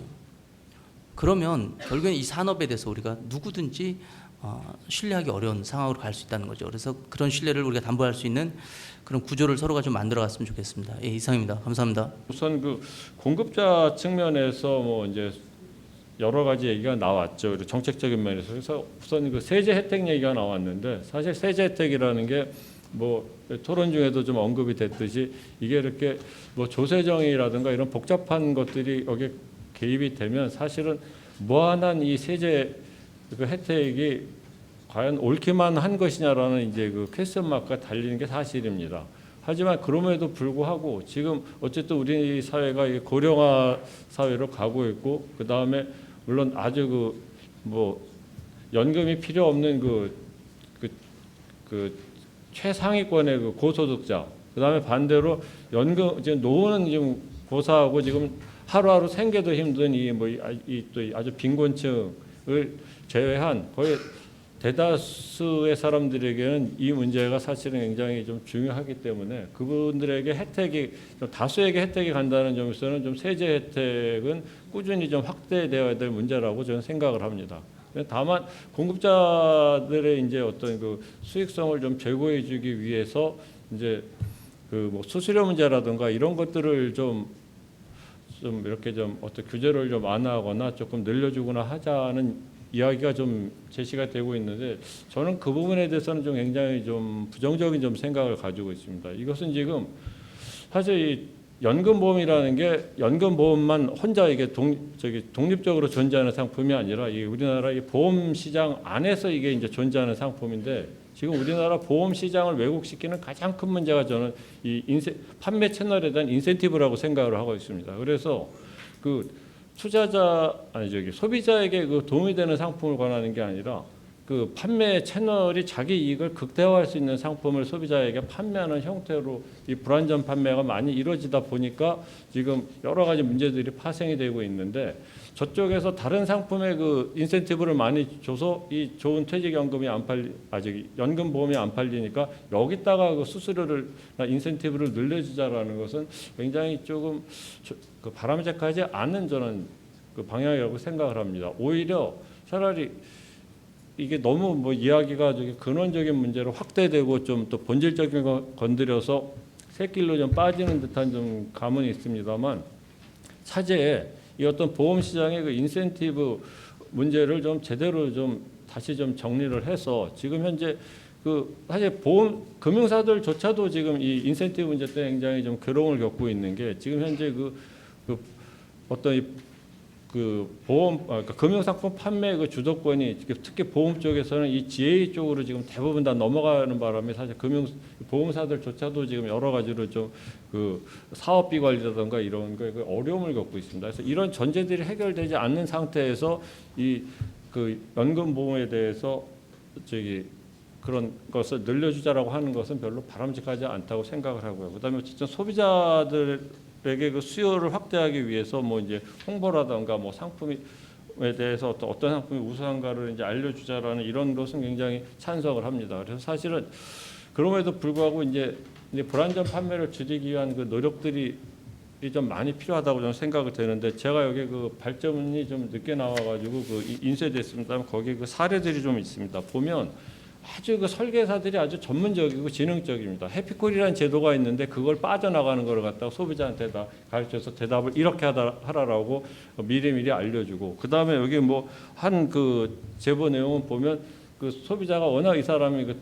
Speaker 8: 그러면 결국엔 이 산업에 대해서 우리가 누구든지 신뢰하기 어려운 상황으로 갈 수 있다는 거죠. 그래서 그런 신뢰를 우리가 담보할 수 있는 그런 구조를 서로가 좀 만들어갔으면 좋겠습니다. 예, 이상입니다. 감사합니다.
Speaker 9: 우선 그 공급자 측면에서 이제 여러 가지 얘기가 나왔죠. 그리고 정책적인 면에서. 그래서 우선 그 세제 혜택 얘기가 나왔는데, 사실 세제 혜택이라는 게 토론 중에도 좀 언급이 됐듯이 이게 이렇게 조세정이라든가 이런 복잡한 것들이 여기에 개입이 되면 사실은 무한한 이 세제 그 혜택이 과연 옳기만 한 것이냐라는 이제 그 퀘스천 마크가 달리는 게 사실입니다. 하지만 그럼에도 불구하고 지금 어쨌든 우리 사회가 고령화 사회로 가고 있고, 그 다음에 물론 아주 연금이 필요 없는 그 최상위권의 그 고소득자, 그 다음에 반대로 연금 지금 노후는 지금 고사하고 지금 하루하루 생계도 힘든 또 아주 빈곤층을 제외한 거의 대다수의 사람들에게는 이 문제가 사실은 굉장히 좀 중요하기 때문에 그분들에게 혜택이 좀 다수에게 혜택이 간다는 점에서는 좀 세제 혜택은 꾸준히 좀 확대되어야 될 문제라고 저는 생각을 합니다. 다만 공급자들의 이제 어떤 그 수익성을 좀 제고해주기 위해서 이제 그 뭐 수수료 문제라든가 이런 것들을 좀 이렇게 좀 어떤 규제를 좀 완화하거나 조금 늘려주거나 하자는 이야기가 좀 제시가 되고 있는데 저는 그 부분에 대해서는 좀 굉장히 좀 부정적인 좀 생각을 가지고 있습니다. 이것은 지금 사실 이 연금보험이라는 게 연금보험만 혼자 이게 독립적으로 존재하는 상품이 아니라 이 우리나라 이 보험 시장 안에서 이게 이제 존재하는 상품인데 지금 우리나라 보험 시장을 왜곡시키는 가장 큰 문제가 저는 이 판매 채널에 대한 인센티브라고 생각을 하고 있습니다. 그래서 그 소비자에게 그 도움이 되는 상품을 권하는 게 아니라 그 판매 채널이 자기 이익을 극대화할 수 있는 상품을 소비자에게 판매하는 형태로 이 불안전 판매가 많이 이루어지다 보니까 지금 여러 가지 문제들이 파생이 되고 있는데 저쪽에서 다른 상품의 그 인센티브를 많이 줘서 이 좋은 퇴직연금이 아직 연금보험이 안 팔리니까 여기다가 그 수수료를 인센티브를 늘려주자라는 것은 굉장히 조금 그 바람직하지 않은 저는 그 방향이라고 생각을 합니다. 오히려 차라리 이게 너무 뭐 이야기가 저기 근원적인 문제로 확대되고 좀 또 본질적인 거 건드려서 새길로 좀 빠지는 듯한 좀 감은 있습니다만 차제에 이 어떤 보험 시장의 그 인센티브 문제를 좀 제대로 좀 다시 좀 정리를 해서 지금 현재 그 사실 보험 금융사들조차도 지금 이 인센티브 문제 때문에 굉장히 좀 괴로움을 겪고 있는 게 지금 현재 그 어떤 그 보험 그러니까 금융상품 판매 그 주도권이 특히 보험 쪽에서는 이 GA 쪽으로 지금 대부분 다 넘어가는 바람에 사실 보험사들조차도 지금 여러 가지로 좀 그 사업비 관리라든가 이런 거에 그 어려움을 겪고 있습니다. 그래서 이런 전제들이 해결되지 않는 상태에서 이 그 연금 보험에 대해서 그런 것을 늘려주자라고 하는 것은 별로 바람직하지 않다고 생각을 하고요. 그다음에 어쨌든 소비자들에게 그 수요를 확대하기 위해서 뭐 이제 홍보라든가 뭐 상품에 대해서 어떤 상품이 우수한가를 이제 알려주자라는 이런 것은 굉장히 찬성을 합니다. 그래서 사실은 그럼에도 불구하고 이제 불안전 판매를 줄이기 위한 그 노력들이 좀 많이 필요하다고 저는 생각이 되는데 제가 여기 그 발전이 좀 늦게 나와가지고 그 인쇄됐습니다만 거기 그 사례들이 좀 있습니다. 보면 아주 그 설계사들이 아주 전문적이고 지능적입니다. 해피콜이라는 제도가 있는데 그걸 빠져나가는 걸 갖다가 소비자한테 다 가르쳐서 대답을 이렇게 하라라고 미리미리 알려주고 그 다음에 여기 뭐 한 그 제보 내용은 보면 그 소비자가 워낙 이 사람이 그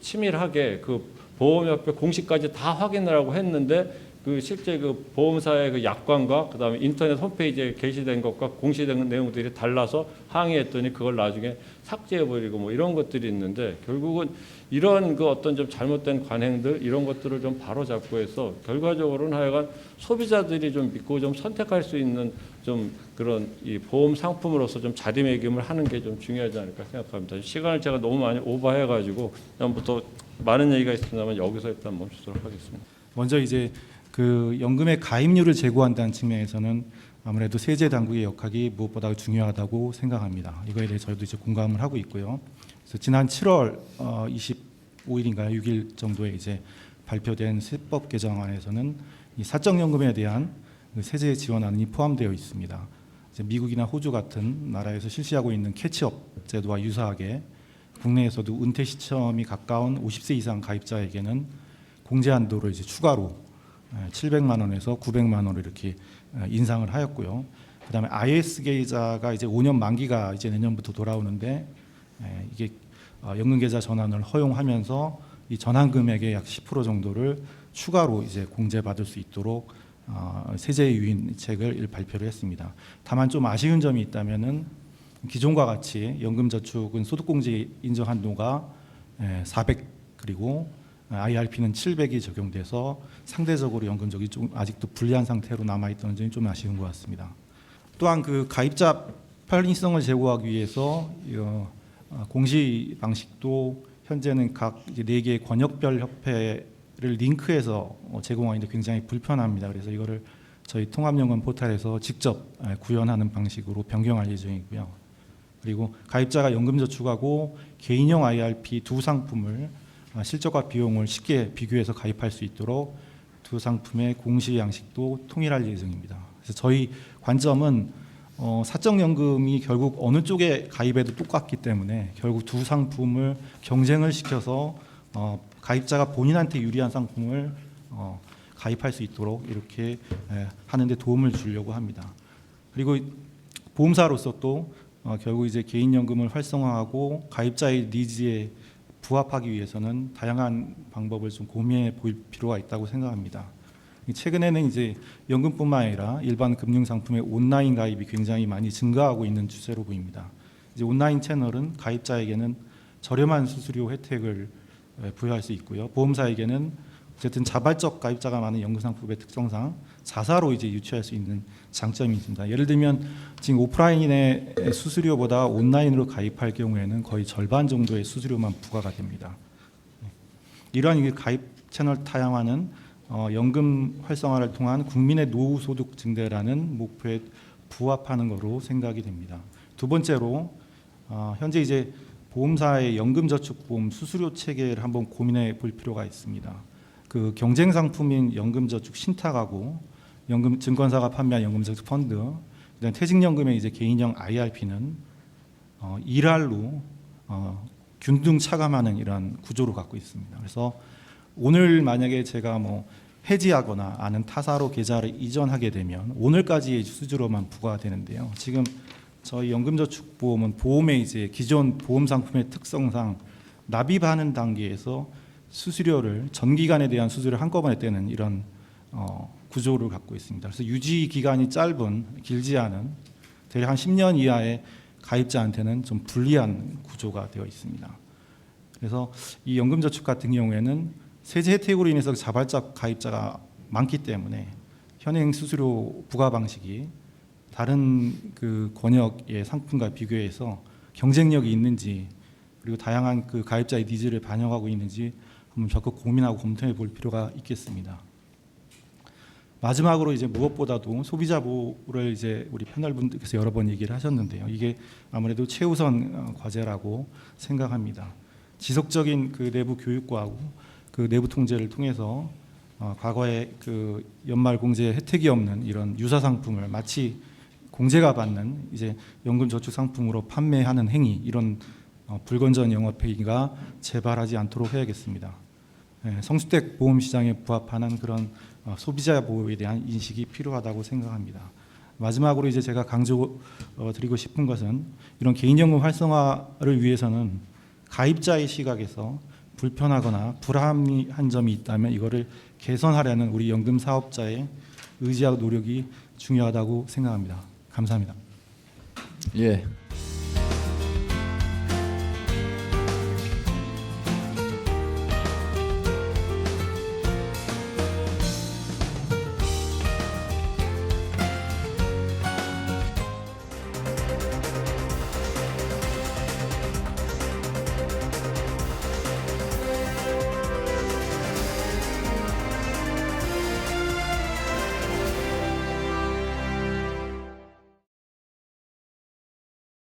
Speaker 9: 치밀하게 그 보험협회 공시까지 다 확인을 하고 했는데 그 실제 그 보험사의 그 약관과 그다음에 인터넷 홈페이지에 게시된 것과 공시된 내용들이 달라서 항의했더니 그걸 나중에 삭제해버리고 뭐 이런 것들이 있는데 결국은 이런 그 어떤 좀 잘못된 관행들 이런 것들을 좀 바로잡고 해서 결과적으로는 하여간 소비자들이 좀 믿고 좀 선택할 수 있는 좀 그런 이 보험 상품으로서 좀 자리매김을 하는 게 좀 중요하지 않을까 생각합니다. 시간을 제가 너무 많이 오버해가지고 다음부터 많은 얘기가 있습니다만 여기서 일단 멈추도록 하겠습니다.
Speaker 10: 먼저 이제 그 연금의 가입률을 제고한다는 측면에서는 아무래도 세제 당국의 역할이 무엇보다 중요하다고 생각합니다. 이거에 대해 저희도 이제 공감을 하고 있고요. 그래서 지난 7월 25일인가요, 6일 정도에 이제 발표된 세법 개정안에서는 이 사적연금에 대한 세제 지원안이 포함되어 있습니다. 이제 미국이나 호주 같은 나라에서 실시하고 있는 캐치업 제도와 유사하게 국내에서도 은퇴 시점이 가까운 50세 이상 가입자에게는 공제 한도를 이제 추가로 700만 원에서 900만 원을 이렇게 인상을 하였고요. 그다음에 IS 계좌가 이제 5년 만기가 이제 내년부터 돌아오는데 이게 연금 계좌 전환을 허용하면서 이 전환 금액의 약 10% 정도를 추가로 이제 공제받을 수 있도록 세제 유인책을 발표를 했습니다. 다만 좀 아쉬운 점이 있다면은 기존과 같이 연금저축은 소득공제 인정 한도가 400 그리고 IRP는 700이 적용돼서 상대적으로 연금적이 좀 아직도 불리한 상태로 남아있던 점이 좀 아쉬운 것 같습니다. 또한 그 가입자 편리성을 제고하기 위해서 공시 방식도 현재는 각 4개의 권역별 협회를 링크해서 제공하는데 굉장히 불편합니다. 그래서 이거를 저희 통합연금 포털에서 직접 구현하는 방식으로 변경할 예정이고요. 그리고 가입자가 연금저축하고 개인형 IRP 두 상품을 실적과 비용을 쉽게 비교해서 가입할 수 있도록 두 상품의 공시 양식도 통일할 예정입니다. 그래서 저희 관점은 사적연금이 결국 어느 쪽에 가입해도 똑같기 때문에 결국 두 상품을 경쟁을 시켜서 가입자가 본인한테 유리한 상품을 가입할 수 있도록 이렇게 하는 데 도움을 주려고 합니다. 그리고 보험사로서 또 결국 이제 개인연금을 활성화하고 가입자의 니즈에 부합하기 위해서는 다양한 방법을 좀 고민해 볼 필요가 있다고 생각합니다. 최근에는 이제 연금뿐만 아니라 일반 금융 상품의 온라인 가입이 굉장히 많이 증가하고 있는 추세로 보입니다. 이제 온라인 채널은 가입자에게는 저렴한 수수료 혜택을 부여할 수 있고요. 보험사에게는 어쨌든 자발적 가입자가 많은 연금 상품의 특성상 자사로 이제 유치할 수 있는 장점이 있습니다. 예를 들면 지금 오프라인의 수수료보다 온라인으로 가입할 경우에는 거의 절반 정도의 수수료만 부과가 됩니다. 이러한 가입 채널 다양화는 연금 활성화를 통한 국민의 노후 소득 증대라는 목표에 부합하는 것으로 생각이 됩니다. 두 번째로 현재 이제 보험사의 연금저축보험 수수료 체계를 한번 고민해 볼 필요가 있습니다. 그 경쟁 상품인 연금저축 신탁하고 연금 증권사가 판매한 연금저축 펀드, 그다음 퇴직연금의 이제 개인형 IRP는 일할로 균등 차감하는 이러한 구조를 갖고 있습니다. 그래서 오늘 만약에 제가 뭐 해지하거나 아는 타사로 계좌를 이전하게 되면 오늘까지의 수수료만 부과되는데요. 지금 저희 연금저축보험은 보험의 이제 기존 보험 상품의 특성상 납입하는 단계에서 수수료를 전 기간에 대한 수수료를 한꺼번에 떼는 이런 구조를 갖고 있습니다. 그래서 유지 기간이 짧은 길지 않은 대략 한 10년 이하의 가입자한테는 좀 불리한 구조가 되어 있습니다. 그래서 이 연금저축 같은 경우에는 세제 혜택으로 인해서 자발적 가입자가 많기 때문에 현행 수수료 부과 방식이 다른 그 권역의 상품과 비교해서 경쟁력이 있는지 그리고 다양한 그 가입자의 니즈를 반영하고 있는지 한번 적극 고민하고 검토해 볼 필요가 있겠습니다. 마지막으로 이제 무엇보다도 소비자 보호를 이제 우리 패널분들께서 여러 번 얘기를 하셨는데요. 이게 아무래도 최우선 과제라고 생각합니다. 지속적인 그 내부 교육과 그 내부 통제를 통해서 과거에 그 연말 공제 혜택이 없는 이런 유사 상품을 마치 공제가 받는 이제 연금저축 상품으로 판매하는 행위, 이런 불건전 영업 행위가 재발하지 않도록 해야겠습니다. 성주택 보험 시장에 부합하는 그런 소비자 보호에 대한 인식이 필요하다고 생각합니다. 마지막으로 이제 제가 강조드리고 싶은 것은 이런 개인연금 활성화를 위해서는 가입자의 시각에서 불편하거나 불합리한 점이 있다면 이거를 개선하려는 우리 연금 사업자의 의지하고 노력이 중요하다고 생각합니다. 감사합니다.
Speaker 4: 예.